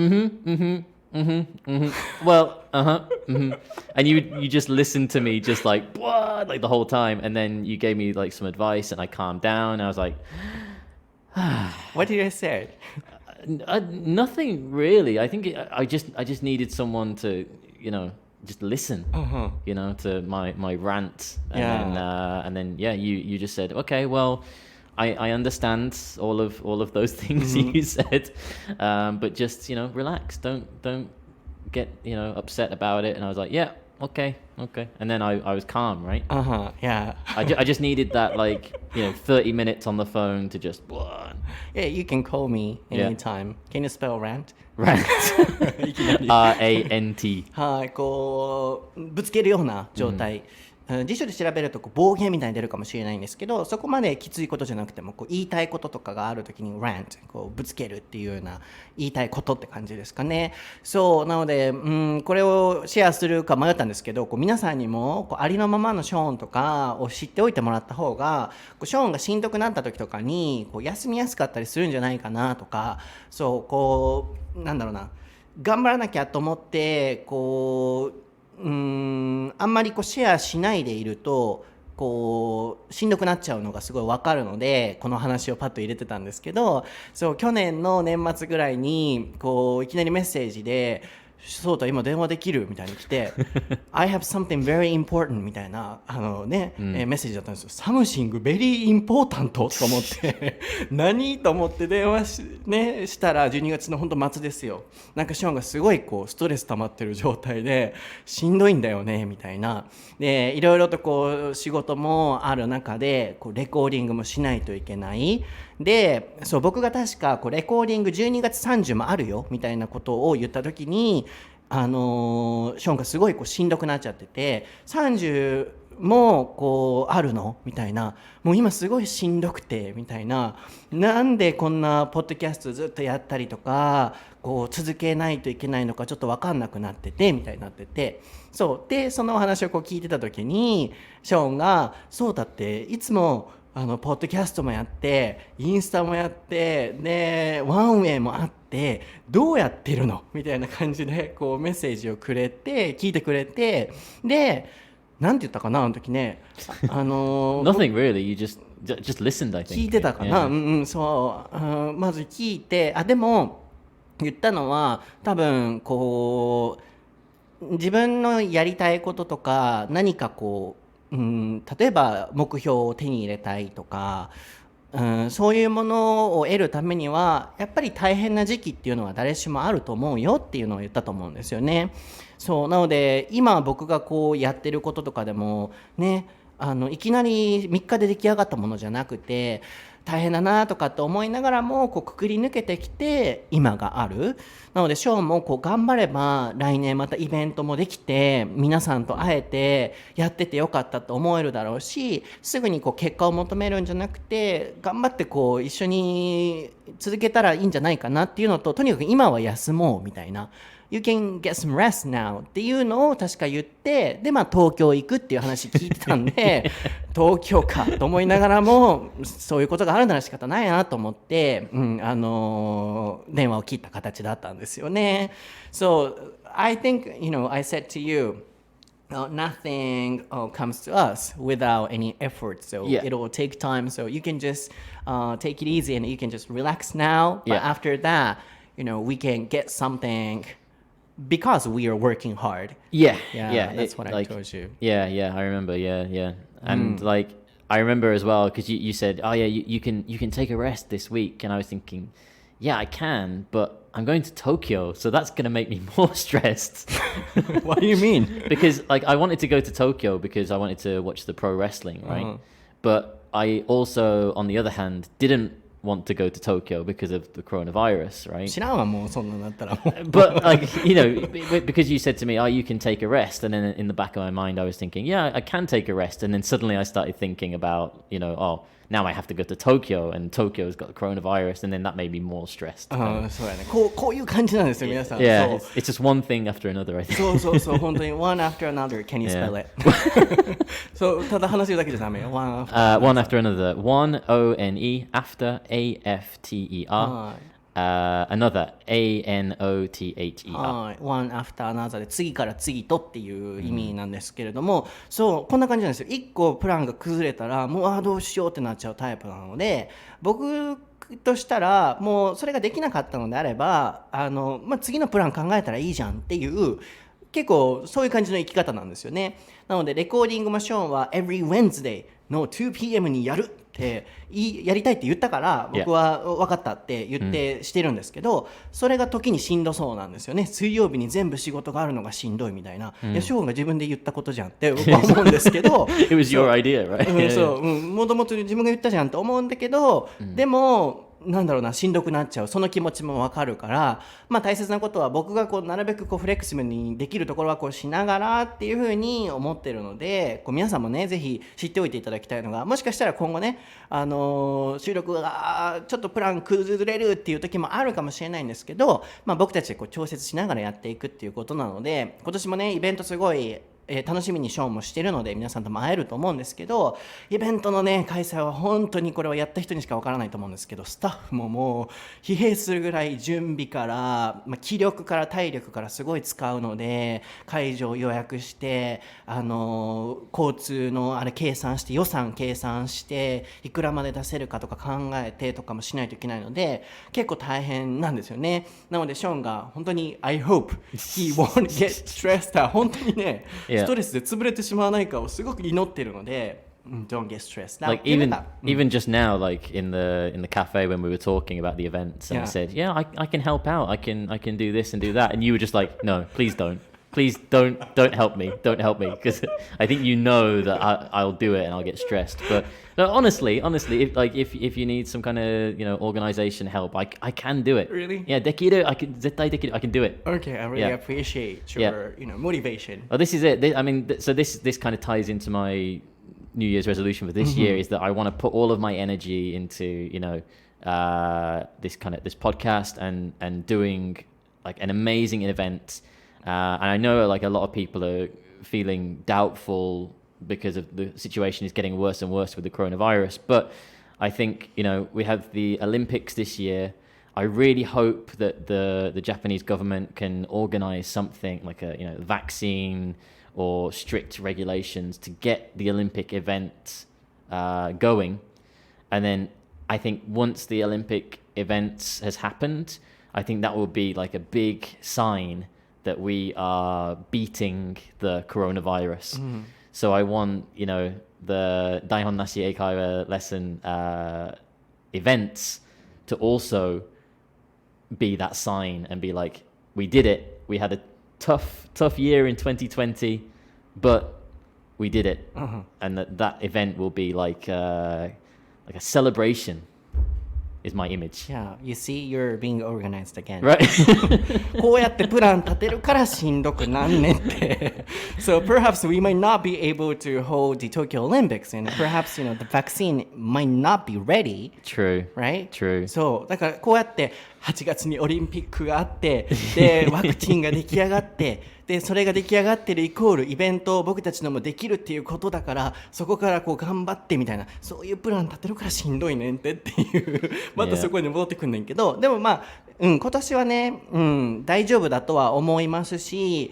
well, and you just listened to me just like, what, like the whole time. And then you gave me like some advice, and I calmed down. And I was like, What did I say? Nothing really. I think I just needed someone to, just listen, to my rant. And then you just said, okay, well, I understand all of those things you said, but just relax. Don't get upset about it. And I was like, yeah, okay. And then I was calm, right? Yeah. I just needed that 30 minutes on the phone to just. Yeah, you can call me anytime. Can you spell rant? Rant. RANT. はい、ぶつけるような状態。辞書で調べると暴言みたいに出るかもしれないんですけど、そこまできついことじゃなくても言いたいこととかがあるときに rant ぶつけるっていうような言いたいことって感じですかね。そうなので、これをシェアするか迷ったんですけど、皆さんにもありのままのショーンとかを知っておいてもらった方が、ショーンがしんどくなった時とかに休みやすかったりするんじゃないかなとか、なんだろうな、頑張らなきゃと思ってあんまりシェアしないでいるとしんどくなっちゃうのがすごい分かるので、この話をパッと入れてたんですけど、去年の年末ぐらいにいきなりメッセージでそうだ今電話できるみたいに来てI have something very important みたいなメッセージだったんですよ。Something very important と思って何と思って電話したら12月の本当末ですよ。なんかショーンがすごいストレス溜まってる状態でしんどいんだよねみたいな。でいろいろと仕事もある中でレコーディングもしないといけない。で僕が確かレコーディング12月30もあるよみたいなことを言った時にショーンがすごいしんどくなっちゃってて、30もあるのみたいな、もう今すごいしんどくてみたいな、なんでこんなポッドキャストずっとやったりとか続けないといけないのかちょっと分かんなくなっててみたいになってて、でそのお話を聞いてた時にショーンがそうだっていつもポッドキャストもやってインスタもやってでワンウェイもあってどうやってるのみたいな感じでメッセージをくれて聞いてくれて、でなんて言ったかなあの時ねNothing really, you just listened, I think. 聞いてたかな、まず聞いて、でも言ったのは多分自分のやりたいこととか何か例えば目標を手に入れたいとか、そういうものを得るためにはやっぱり大変な時期っていうのは誰しもあると思うよっていうのを言ったと思うんですよね。なので今僕がやってることとかでもね、いきなり3日で出来上がったものじゃなくて大変だなとかって思いながらもくくり抜けてきて今がある。なのでショーンも頑張れば来年またイベントもできて皆さんと会えてやっててよかったと思えるだろうし、すぐに結果を求めるんじゃなくて頑張って一緒に続けたらいいんじゃないかなっていうのと、とにかく今は休もうみたいな。You can get some rest now っていうのを確か言って、で東京行くっていう話聞いてたんで東京かと思いながらもそういうことがあるなら仕方ないなと思って、電話を切った形だったんですよね。So I think I said to you nothing comes to us without any effort, so it will take time, so you can just take it easy and you can just relax now, but after that we can get something because we are working hard. Yeah, that's what I told you. Yeah, I remember. And I remember as well because you said, oh yeah, you can take a rest this week, and I was thinking, yeah, I can, but I'm going to Tokyo, so that's going to make me more stressed. What do you mean? Because I wanted to go to Tokyo because I wanted to watch the pro wrestling, right? But I also, on the other hand, didn't want to go to Tokyo because of the coronavirus, right? 知らんわもうそんなのだったらもう But like, you know, because you said to me, oh, you can take a rest. And then in the back of my mind, I was thinking, yeah, I can take a rest. And then suddenly I started thinking about, you know, oh, now I have to go to Tokyo and Tokyo's got the coronavirus. And then that made me more stressed. そうやねこういう感じなんですよ皆さん Yeah, そう it's just one thing after another, I think. そう本当に one after another can you spell it そうただ話すだけじゃダメよ one after One after another. One, O-N-E, after, A-F-T-E-R. Another, A-N-O-T-H-E-R. はい one after another で次から次とっていう意味なんですけれども、そうこんな感じなんですよ。一個プランが崩れたらもうどうしようってなっちゃうタイプなので、僕としたらもうそれができなかったのであれば次のプラン考えたらいいじゃんっていう結構そういう感じの生き方なんですよね。なのでレコーディングもショーンは Every Wednesday の 2pm にやるってやりたいって言ったから僕は分かったって言ってしてるんですけど、それが時にしんどそうなんですよね。水曜日に全部仕事があるのがしんどいみたいな、いやショーンが自分で言ったことじゃんって僕は思うんですけどIt was your idea, right? そうもともと自分が言ったじゃんと思うんだけど、でもなんだろうなしんどくなっちゃうその気持ちも分かるから、大切なことは僕がなるべくフレキシブルにできるところはしながらっていうふうに思ってるので、皆さんもねぜひ知っておいていただきたいのが、もしかしたら今後ね、収録がちょっとプラン崩れるっていう時もあるかもしれないんですけど、僕たちで調節しながらやっていくっていうことなので、今年もねイベントすごい楽しみにショーンもしてるので皆さんとも会えると思うんですけど、イベントのね開催は本当にこれはやった人にしかわからないと思うんですけど、スタッフももう疲弊するぐらい準備から、気力から体力からすごい使うので、会場予約して交通の計算して予算計算していくらまで出せるかとか考えてとかもしないといけないので結構大変なんですよね。なのでショーンが本当に I hope he won't get stressed out 本当にねストレスで潰れてしまわないかをすごく祈ってるので、don't get stressed. Like even just now, like in the cafe when we were talking about the events, and I said, yeah, I can help out. I can do this and do that, and you were just like, no, please don't. Please don't help me. Don't help me because I think you know that I'll do it and I'll get stressed. But no, honestly, if you need some kind of organization help, I can do it. Really? Yeah, できる. I can do it. Okay, I really appreciate your motivation. Well, this is it. So this kind of ties into my New Year's resolution for this year is that I want to put all of my energy into this podcast and doing like an amazing event. And I know like a lot of people are feeling doubtful because of the situation is getting worse and worse with the coronavirus. But I think, we have the Olympics this year. I really hope that the Japanese government can organize something like a vaccine or strict regulations to get the Olympic event going. And then I think once the Olympic events has happened, I think that will be like a big sign that we are beating the coronavirus. So I want, the Daihon Nashi Eikaiwa lesson events to also be that sign and be like, we did it. We had a tough year in 2020, but we did it. And that event will be like a celebration. Is my image. Yeah, you see, you're being organized again. Right. こうやってプラン立てるからしんどくなんねって。So perhaps we might not be able to hold the Tokyo Olympics, and perhaps the vaccine might not be ready. True. Right? True. そうだからこうやって8月にオリンピックがあってでワクチンが出来上がってでそれが出来上がってるイコールイベントを僕たちのもできるっていうことだから、そこから頑張ってみたいな、そういうプラン立てるからしんどいねんっていうまたそこに戻ってくんねんけど、でも今年はね、大丈夫だとは思いますし、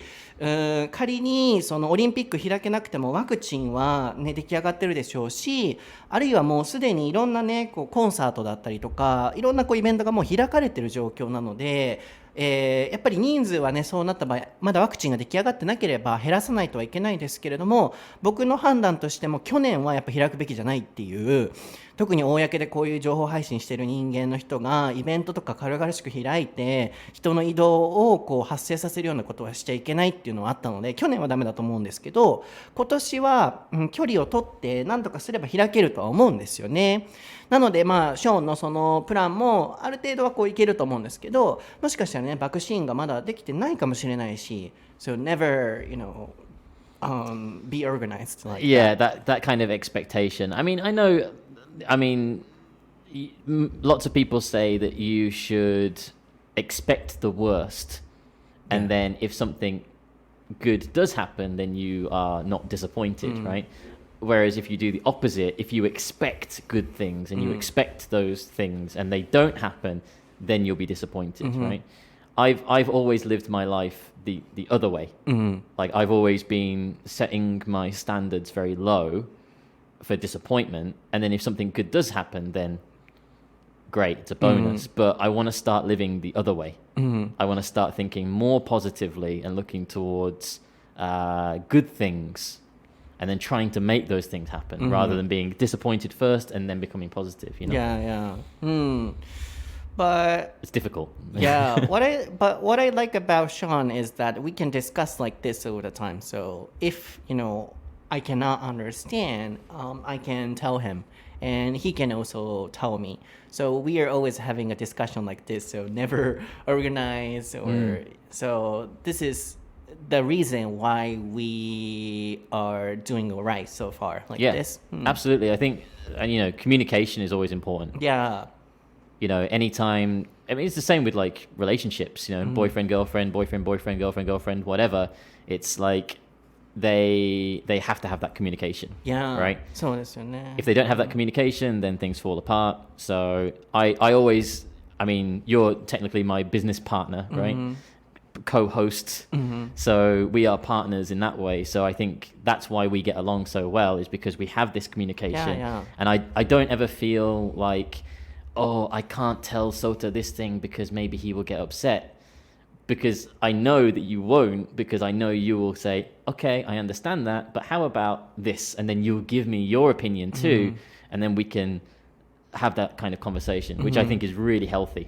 仮にそのオリンピック開けなくてもワクチンは、出来上がってるでしょうし、あるいはもうすでにいろんなねコンサートだったりとかいろんなイベントがもう開かれてる状況なので、やっぱり人数はねそうなった場合まだワクチンが出来上がってなければ減らさないとはいけないですけれども、僕の判断としても去年はやっぱ開くべきじゃないっていう、特に公でこういう情報配信してる人間の人がイベントとか軽々しく開いて人の移動を発生させるようなことはしちゃいけないっていういうのはあったので、去年はダメだと思うんですけど、今年は、距離を取って何とかすれば開けるとは思うんですよね。なのでショーンのそのプランもある程度はこういけると思うんですけど、もしかしたらね爆心がまだできてないかもしれないし、So never, be organized like Yeah, that. that kind of expectation. I mean, I know. I mean, lots of people say that you should expect the worst, and then if something good does happen, then you are not disappointed, right? Whereas if you do the opposite, if you expect good things and you expect those things and they don't happen, then you'll be disappointed, right? I've always lived my life the other way. Like I've always been setting my standards very low for disappointment, and then if something good does happen, then great, it's a bonus. But I want to start living the other way. I want to start thinking more positively and looking towards good things, and then trying to make those things happen rather than being disappointed first and then becoming positive. Yeah. But it's difficult. Yeah, what I like about Sean is that we can discuss like this all the time. So if I cannot understand, I can tell him, and he can also tell me. So we are always having a discussion like this. So never organized, or so this is the reason why we are doing all right so far. Like this. Absolutely. I think communication is always important. Yeah. Anytime, I mean, it's the same with like relationships, boyfriend, girlfriend, boyfriend, boyfriend, girlfriend, girlfriend, whatever. It's like they have to have that communication. Yeah. Right? そうですよね。 If they don't have that communication, then things fall apart. So I always, I mean, you're technically my business partner, right? Co-host. So we are partners in that way. So I think that's why we get along so well, is because we have this communication. And I don't ever feel like, oh, I can't tell Sota this thing because maybe he will get upset. Because I know that you won't, because I know you will say, okay, I understand that, but how about this? And then you'll give me your opinion too, and then we can have that kind of conversation, which I think is really healthy.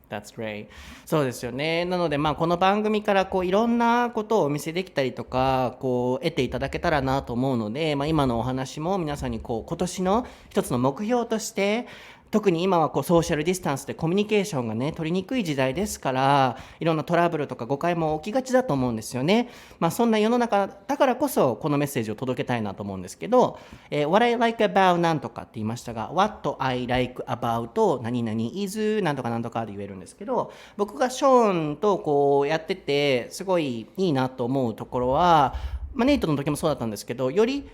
That's great. そうですよね。なのでこの番組からいろんなことをお見せできたりとか得ていただけたらなと思うので、今のお話も皆さんに今年の一つの目標として、特に今はソーシャルディスタンスでコミュニケーションがね取りにくい時代ですから、いろんなトラブルとか誤解も起きがちだと思うんですよね。そんな世の中だからこそこのメッセージを届けたいなと思うんですけど、What I like about なんとかって言いましたが、 What I like about 何々 is なんとかなんとかで言えるんですけど、僕がショーンとやっててすごいいいなと思うところは、ネイトの時もそうだったんですけど、より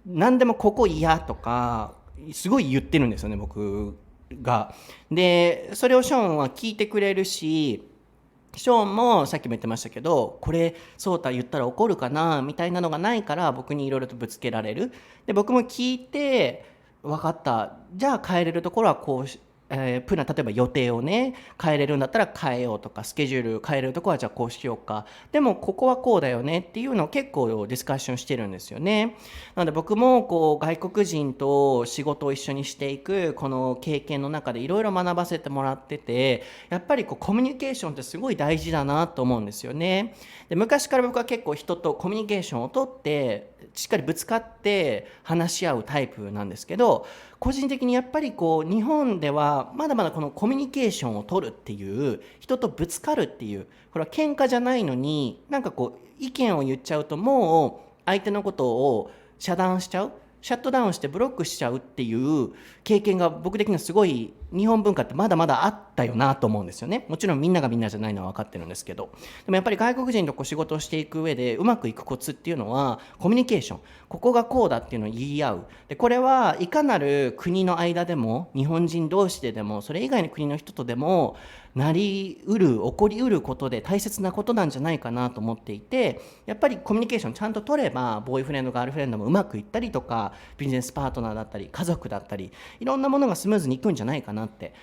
何でもここ嫌とかすごい言ってるんですよね、僕が。でそれをショーンは聞いてくれるし、ショーンもさっきも言ってましたけど、これソータ言ったら怒るかなみたいなのがないから僕にいろいろとぶつけられる。で僕も聞いて、分かった、じゃあ変えれるところはプラン、例えば予定をね変えれるんだったら変えようとか、スケジュール変えれるところはじゃあこうしようか、でもここはこうだよねっていうのを結構ディスカッションしてるんですよね。なので僕も外国人と仕事を一緒にしていくこの経験の中でいろいろ学ばせてもらってて、やっぱりコミュニケーションってすごい大事だなと思うんですよね。で昔から僕は結構人とコミュニケーションをとってしっかりぶつかって話し合うタイプなんですけど、個人的にやっぱり日本ではまだまだこのコミュニケーションを取るっていう、人とぶつかるっていう、これは喧嘩じゃないのに意見を言っちゃうともう相手のことを遮断しちゃう、シャットダウンしてブロックしちゃうっていう経験が僕的にはすごい日本文化ってまだまだあったよなと思うんですよね。もちろんみんながみんなじゃないのは分かってるんですけど、でもやっぱり外国人と仕事をしていく上でうまくいくコツっていうのはコミュニケーション、ここがこうだっていうのを言い合う。でこれはいかなる国の間でも、日本人同士でもそれ以外の国の人とでもなりうる、起こりうることで大切なことなんじゃないかなと思っていて、やっぱりコミュニケーションちゃんと取ればボーイフレンドガールフレンドもうまくいったりとか、ビジネスパートナーだったり家族だったり、いろんなものがスムーズにいくんじゃないかなって、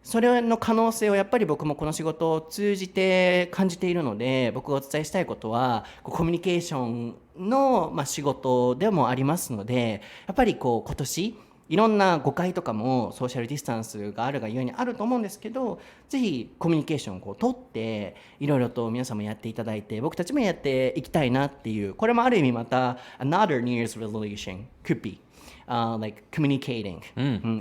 それの可能性をやっぱり僕もこの仕事を通じて感じているので、僕がお伝えしたいことはコミュニケーションの仕事でもありますので、やっぱり今年いろんな誤解とかもソーシャルディスタンスがあるがゆえにあると思うんですけど、ぜひコミュニケーションを取っていろいろと皆さんもやっていただいて、僕たちもやっていきたいなっていう、これもある意味また another New Year's resolution could be like communicating.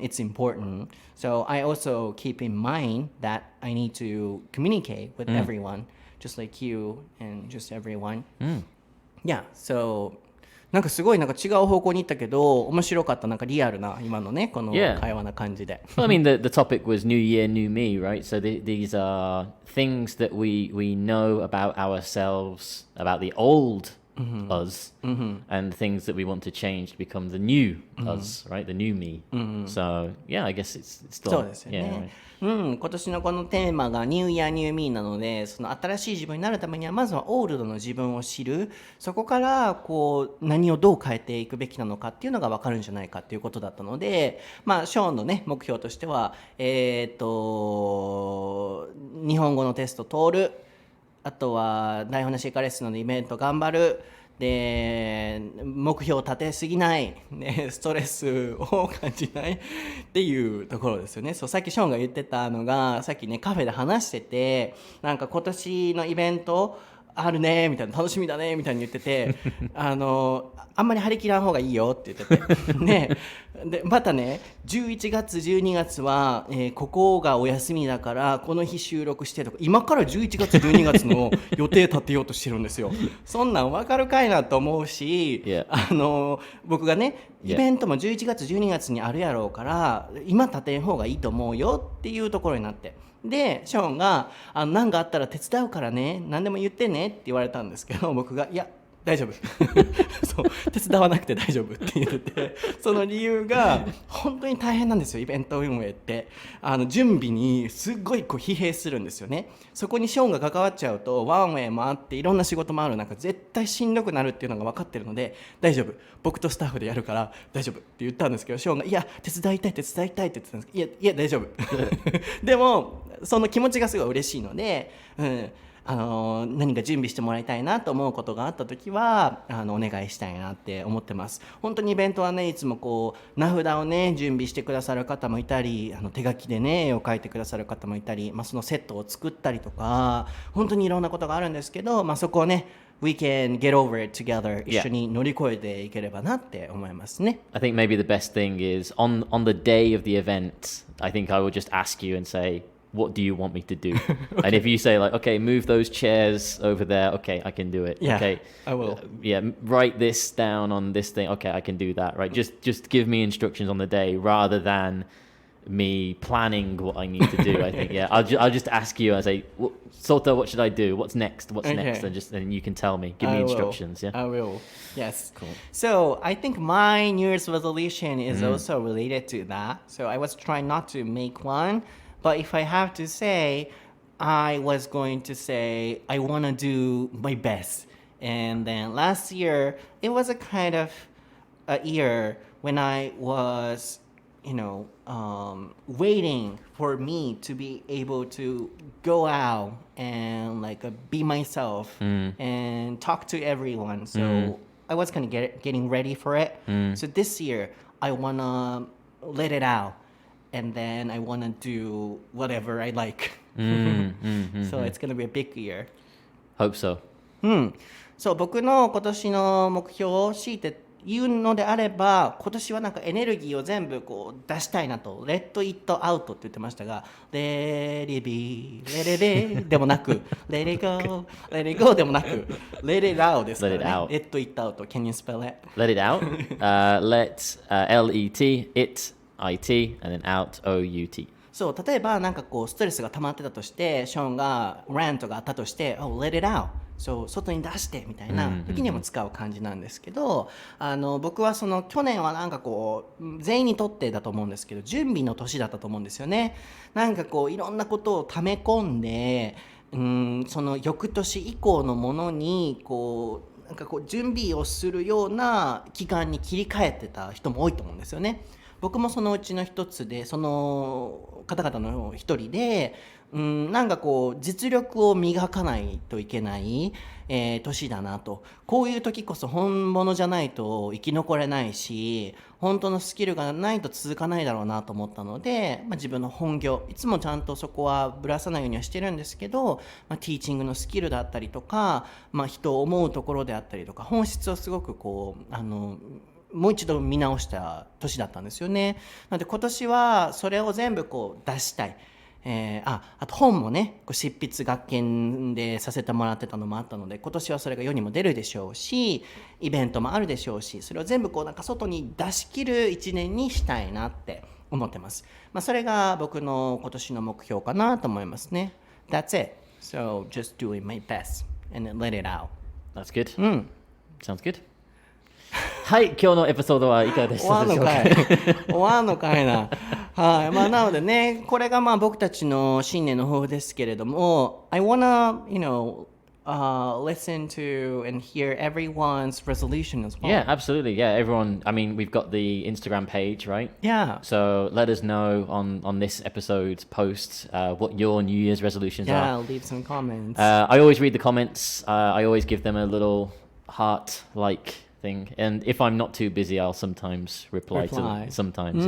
It's important. So I also keep in mind that I need to communicate with everyone, just like you and just everyone. Yeah, soなんかすごいなんか違う方向に行ったけど面白かった、なんかリアルな今のねこの会話な感じで。Well, I mean, the topic was New Year, New Me, right? So these are things that we know about ourselves, about the old us, and things that we want to change to become the new us, right? The new me. So yeah, I guess it's still. そうですよね。今年のこのテーマがニューイヤーニューミーなので、その新しい自分になるためにはまずはオールドの自分を知る、そこからこう何をどう変えていくべきなのかっていうのが分かるんじゃないかっていうことだったので、まあショーンのね目標としては日本語のテスト通る、あとは台本なし英会話レッスンのイベント頑張る、で目標を立てすぎない、ね、ストレスを感じないっていうところですよね。そう、さっきショーンが言ってたのが、さっきねカフェで話してて、なんか今年のイベントあるねみたいな、楽しみだねみたいに言っててあんまり張り切らん方がいいよって言っててね。でまたね11月12月は、ここがお休みだからこの日収録してとか、今から11月12月の予定立てようとしてるんですよ。そんなん分かるかいなと思うし、僕がねイベントも11月12月にあるやろうから今立てん方がいいと思うよっていうところになって、でショーンが何かあったら手伝うからね、何でも言ってねって言われたんですけど、僕がいや大丈夫そう手伝わなくて大丈夫って言ってて、その理由が本当に大変なんですよ。イベント運営って準備にすっごいこう疲弊するんですよね。そこにショーンが関わっちゃうとワンウェイもあっていろんな仕事もある中絶対しんどくなるっていうのが分かってるので、大丈夫僕とスタッフでやるから大丈夫って言ったんですけど、ショーンがいや手伝いたいって言ってたんですけど、いや大丈夫でもその気持ちがすごい嬉しいので、何か準備してもらいたいなと思うことがあった時はお願いしたいなって思ってます。本当にイベントはねいつもこう名札をね準備してくださる方もいたり、手書きでね絵を描いてくださる方もいたり、そのセットを作ったりとか本当にいろんなことがあるんですけど、そこをねWe can get over it together. 一緒に乗り越えていければなって思いますね。I think maybe the best thing is on the day of the event, I think I will just ask you and say, what do you want me to do? Okay. And if you say like, okay, move those chairs over there, okay, I can do it. Yeah, okay, I will. Write this down on this thing. Okay, I can do that. Right, just give me instructions on the day rather than me planning what I need to do. I think I'll just ask you and say, Sota, what should I do? What's next? Next? And you can tell me. Give me instructions. Yeah, I will. Yes. Cool. So I think my New Year's resolution is also related to that. So I was trying not to make one, but if I have to say, I was going to say I want to do my best. And then last year it was a kind of a year when I was waiting for me to be able to go out and like be myself and talk to everyone. So I was kind of getting ready for it. So this year I want to let it out and then I want to do whatever I like. So it's going to be a big year. Hope so. そう、僕の今年の目標を強いて言うのであれば、今年はなんかエネルギーを全部こう出したいなと、Let it out って言ってましたが、Let it be, let it be でもなく、Let it go, let it go でもなく、Let it out ですからね。Let it out. Can you spell it? Let it out. Let L-E-T, it, I-T, and then out, O-U-T. そう、例えばなんかこうストレスが溜まってたとして、ショーンがラントがあったとして、Oh, let it out。そう、外に出してみたいな時にも使う感じなんですけど、僕はその去年はなんかこう全員にとってだと思うんですけど、準備の年だったと思うんですよね。なんかこういろんなことを溜め込んで、その翌年以降のものにこうなんかこう準備をするような期間に切り替えてた人も多いと思うんですよね。僕もそのうちの一つで、その方々の一人で、なんかこう実力を磨かないといけない、年だなと。こういう時こそ本物じゃないと生き残れないし、本当のスキルがないと続かないだろうなと思ったので、自分の本業いつもちゃんとそこはぶらさないようにはしてるんですけど、ティーチングのスキルだったりとか、人を思うところであったりとか、本質をすごくこうもう一度見直した年だったんですよね。なので今年はそれを全部こう出したい。あと本もね、執筆学研でさせてもらってたのもあったので、今年はそれが世にも出るでしょうし、イベントもあるでしょうし、それを全部こうなんか外に出し切る一年にしたいなって思ってます。それが僕の今年の目標かなと思いますね。That's it. So just doing my best and then let it out. That's good. Sounds good. はい、今日のエピソードはいかがでしたでしょうか。終わんのかいな。はい、なのでね、これが僕たちの新年の抱負ですけれども、I wanna, listen to and hear everyone's resolution as well. Yeah, absolutely. Yeah, everyone. I mean, we've got the Instagram page, right? Yeah. So let us know on this episode's post what your New Year's resolutions are. Yeah, leave some comments. I always read the comments. I always give them a little heart-like thing, and if I'm not too busy, I'll sometimes reply to them. Sometimes,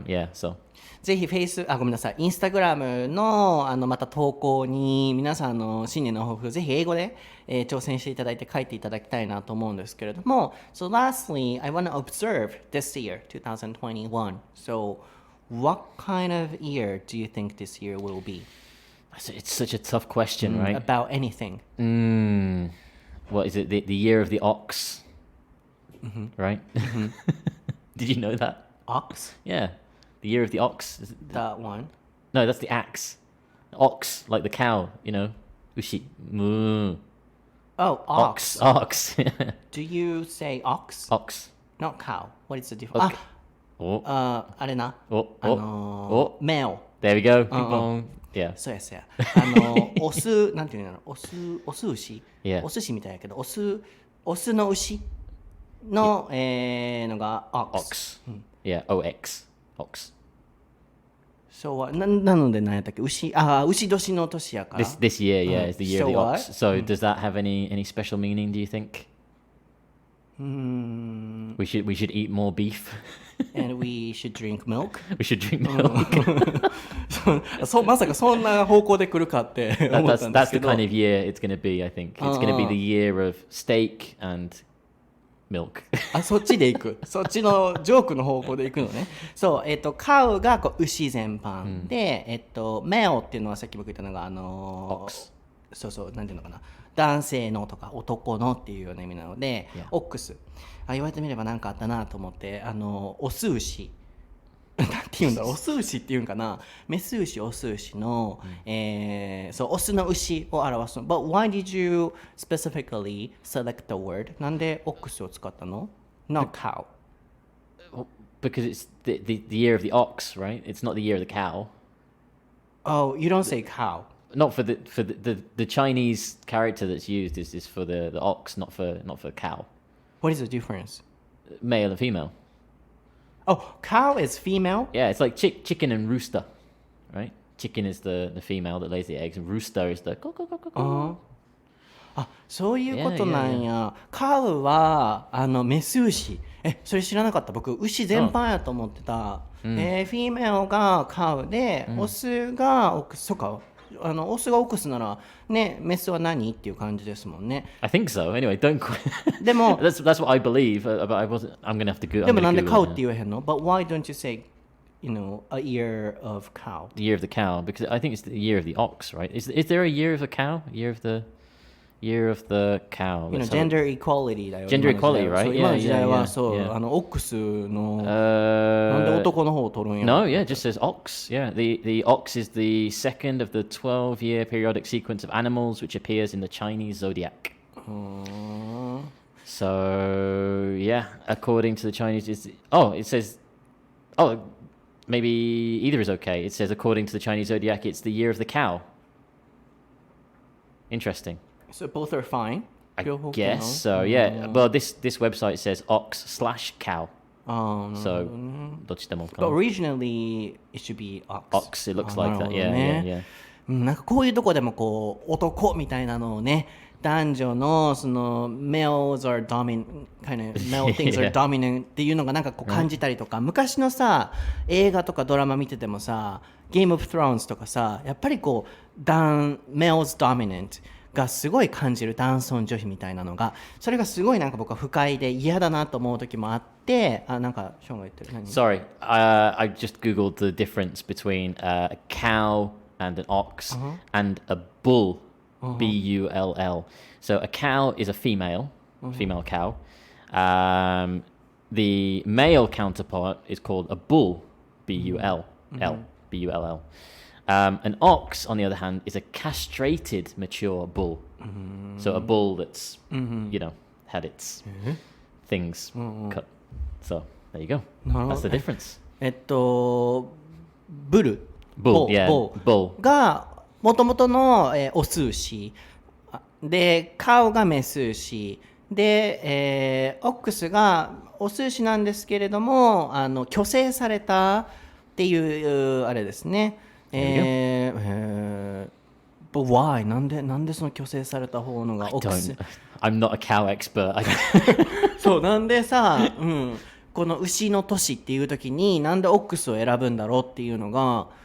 yeah. So. ぜひごめんなさい、インスタグラムのまた投稿に皆さんの新年の抱負ぜひ英語で、挑戦していただいて書いていただきたいなと思うんですけれども、So lastly, I want to observe this year, 2021. So what kind of year do you think this year will be? It's such a tough question, right? About anything. What is it? The year of the ox, right? Did you know that? Ox? Yeah, the year of the ox. That one? No, that's the axe. Ox, like the cow, you know. Ushi. Moo. Oh, ox. Ox. Do you say ox? Ox. Not cow. What is the difference? Okay. あれな。male. 。There we go. Ping pong. Yeah. そうやそうや。オス、なんていうの、オス牛、Yeah. お寿司みたいやけど、オスの牛の、のが Ox. Yeah, OX. Ox. そうなので何やったっけ、牛年の年やから。This year, yeah, is the year of the So ox. So does that have any special meaning, do you think? We should eat more beef. And we should drink milk. We should drink milk. そうまさかそんな方向で来るかって思ったんで That's す the けど。kind of year it's going to be, I think. It's going to be the year of steak and milk. そっちで行く。そっちのジョークの方向で行くのね。そう、カウがこう牛全般で、メオっていうのはさっき僕言ったのがOx. そうなんていうのかな、男性のとか男のっていうような意味なので、オックス。言われてみれば何かあったなと思って、オス牛。なんていうんだろう、オス牛っていうんかな、メス牛、オス牛の、そうオスの牛を表すの。But why did you specifically select the word? なんでオックスを使ったの？ Not cow. Because it's the year of the ox, right? It's not the year of the cow. Oh, you don't say cow. Not for the Chinese character that's used is for the ox, not for cow. What is the difference? Male and female. Oh, cow is female? Yeah, it's like chicken and rooster, right? Chicken is the female that lays the eggs, and rooster is the go. そういうことなんや。カウはメス牛。それ知らなかった。僕牛全般やと思ってた。フィメオがカウで、オスがオックス。そうか。オスがオックスならね、メスは何っていう感じですもんね。I think so. Anyway, don't. でも that's what I believe, but I'm gonna have to go. でもなんでカウって言えへんの？ But why don't you say, a year of cow? The year of the cow, because I think it's the year of the ox, right? Is there a year of the cow? Year of the cow. Gender equality だよ。Gender equality, right? 今の時代はそう、yeah. オックスのなんで男の方を取るんや。No, yeah, it just says ox. Yeah, the ox is the second of the 12-year periodic sequence of animals which appears in the Chinese zodiac. So yeah, according to the Chinese, it says, maybe either is okay. It says according to the Chinese zodiac, it's the year of the cow. Interesting. So both are fine. I guess so. Yeah. Well, this website says ox/cow. So どっちでもか But な。originally it should be Ox, it looks like that. なるほど Yeah, ね yeah, yeah. なんかこういうとこでもこう男みたいなのをね、男女のその males are dominant kind of male things are dominant っていうのがなんかこう感じたりとか、昔のさ映画とかドラマ見ててもさ、Game of Thrones とかさ、やっぱりこうmales dominantがすごい感じる、男尊女卑みたいなのが、それがすごいなんか僕は不快で嫌だなと思う時もあって、なんかショーンが言ってる。何 Sorry, I just googled the difference between a cow and an ox and a bull, B-U-L-L. So a cow is a female cow. The male counterpart is called a bull, B-U-L-L, B-U-L-L. An ox, on the other hand, is a castrated mature bull. So a bull that's, had its things cut. So there you go. That's the difference. ブル Bull, yeah, bull. がもともとの、オス牛で、カウがメス牛で、オックスがオス牛なんですけれども、去勢されたっていうあれですね。But why? なんでその去勢された方のがオックス I'm not a cow expert. そうなんでさ、この牛の都市っていう時になんでオックスを選ぶんだろうっていうのが、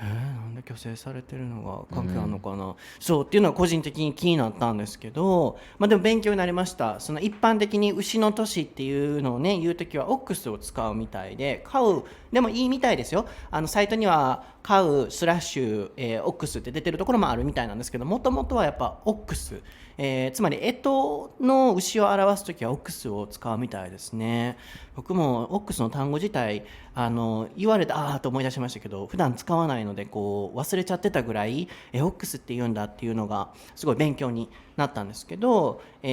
なんで去勢されてるのが関係あるのかな、そうっていうのは個人的に気になったんですけど、でも勉強になりました。その一般的に牛の都市っていうのをね言うときはオックスを使うみたいで、カウでもいいみたいですよ。サイトにはカウスラッシュ、オックスって出てるところもあるみたいなんですけど、もともとはやっぱオックス、つまりの牛を表すときはオックスを使うみたいですね。僕もオックスの単語自体言われてと思い出しましたけど、普段使わないのでこう忘れちゃってたぐらいオックスって言うんだっていうのがすごい勉強になったんですけど、そ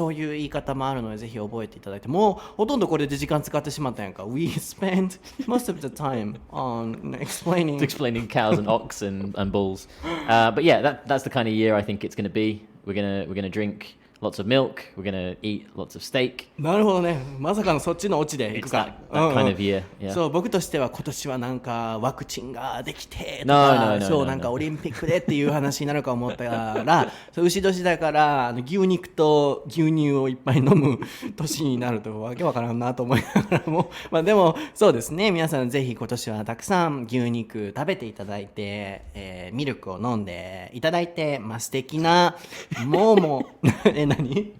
ういう言い方もあるのでぜひ覚えていただいて、もうほとんどこれで時間使ってしまったやんか。 We spent most of the time on explaining cows and ox and bulls. But yeah, that's the kind of year I think it's going to be. We're gonna drink lots of milk. We're gonna eat lots of steak. なるほどね。まさかのそっちのオチでいく It's か。that kind of year. Yeah. そう、僕としては今年はなんかワクチンができてと No, か、 no, そう no, なんか no. オリンピックでっていう話になるか思ったらそう牛年だから牛肉と牛乳をいっぱい飲む年になるとわけわからんなと思いながらもでもそうですね、皆さんぜひ今年はたくさん牛肉食べていただいて、ミルクを飲んでいただいて、素敵な何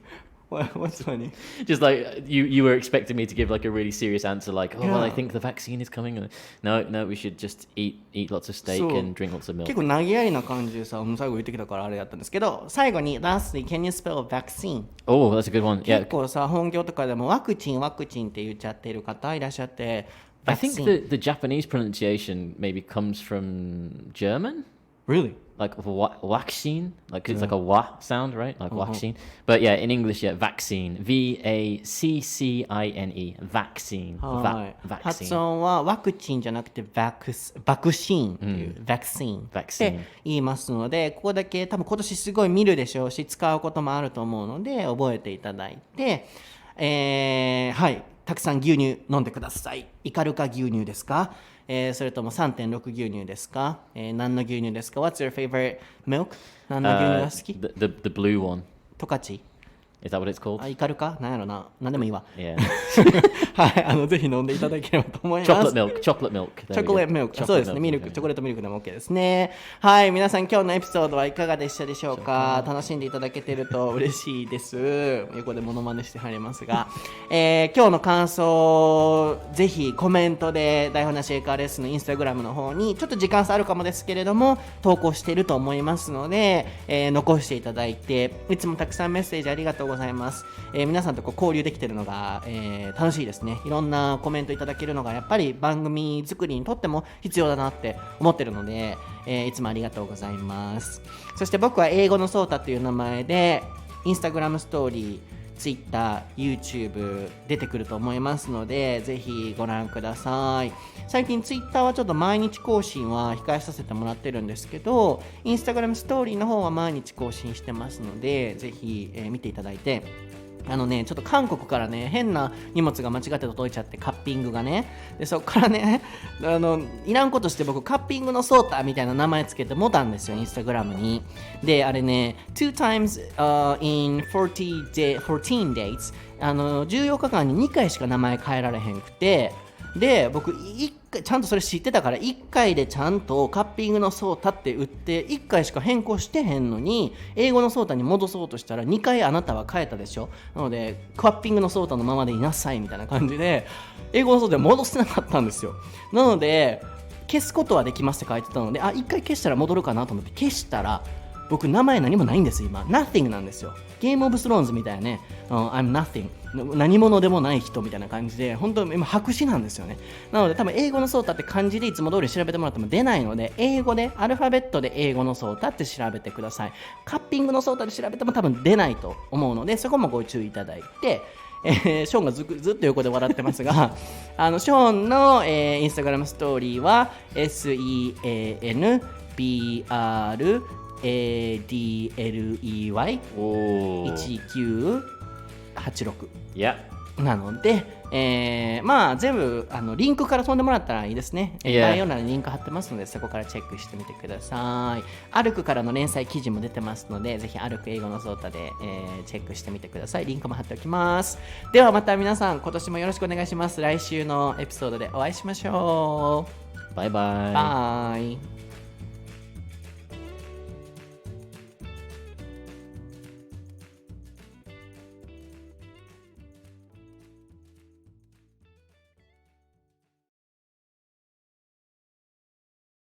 What's funny? Just like you were expecting me to give like a really serious answer, like, well, I think the vaccine is coming. No, we should just eat lots of steak and drink lots of milk. 結構投げやりな感じでさ、最後言ってきたからあれやったんですけど、最後に Lastly, can you spell vaccine? Oh, that's a good one. 結 Yeah. 構さ、本業とかでもワクチンって言っちゃってる方いらっしゃって、I think the Japanese pronunciation maybe comes from German. Really? Like vaccine, like it's like a wa sound, right? Like vaccine. But yeah, in English, vaccine. V-A-C-C-I-N-E. Vaccine. はい。 Vaccine. 発音はワクチンじゃなくてバクシーンっていう、バクシーンって言いますので、ここだけ多分今年すごい見るでしょうし、使うこともあると思うので覚えていただいて、はい、たくさん牛乳飲んでください。イカルカ牛乳ですか、それとも 3.6 牛乳ですか、何の牛乳ですか？ What's your favorite milk? 何の牛乳が好き？ The blue one. 十勝？ Is that what it's called? イカルカ？なんやろな。何でもいいわ。Yeah. はい、ぜひ飲んでいただければと思います。Chocolate milk. チョコレートミルク。そうですね。チョコレートミルクでも OK ですね。はい、皆さん今日のエピソードはいかがでしたでしょうか？楽しんでいただけてると嬉しいです。横でモノマネしてはりますが、今日の感想ぜひコメントで台本なし英会話レッスンのインスタグラムの方にちょっと時間差あるかもですけれども投稿していると思いますので、残していただいて、いつもたくさんメッセージありがとうございます。皆さんと交流できているのが、楽しいですね。いろんなコメントいただけるのがやっぱり番組作りにとっても必要だなって思ってるので、いつもありがとうございます。そして僕は英語のソータという名前でインスタグラムストーリー、ツイッター、YouTube 出てくると思いますので、ぜひご覧ください。最近ツイッターはちょっと毎日更新は控えさせてもらってるんですけど、インスタグラムストーリーの方は毎日更新してますので、ぜひ、見ていただいて、ちょっと韓国からね変な荷物が間違って届いちゃって、カッピングがね。でそこからねいらんことして僕カッピングのソータみたいな名前つけてもたんですよ、インスタグラムに。であれね two times、in 14 days 14日間に2回しか名前変えられへんくて、で僕1回ちゃんとそれ知ってたから1回でちゃんとカッピングのソータって打って1回しか変更してへんのに、英語のソータに戻そうとしたら2回あなたは変えたでしょ。なのでカッピングのソータのままでいなさいみたいな感じで英語のソータに戻せなかったんですよ。なので消すことはできますって書いてたので、1回消したら戻るかなと思って消したら、僕名前何もないんです今。 Nothing なんですよ。ゲームオブスローンズみたいなね、I'm nothing、 何者でもない人みたいな感じで、本当今白紙なんですよね。なので多分英語のソータって漢字でいつも通り調べてもらっても出ないので、英語でアルファベットで英語のソータって調べてください。カッピングのソータで調べても多分出ないと思うので、そこもご注意いただいて、ショーンがずっと横で笑ってますがショーンの、インスタグラムストーリーは SENBRADLEY1986 Yeah. なので、全部リンクから飛んでもらったらいいですね。概要欄にリンク貼ってますので、そこからチェックしてみてください。歩くからの連載記事も出てますので、ぜひ歩く英語のソータで、チェックしてみてください。リンクも貼っておきます。ではまた皆さん今年もよろしくお願いします。来週のエピソードでお会いしましょう。バイバイ。バイ。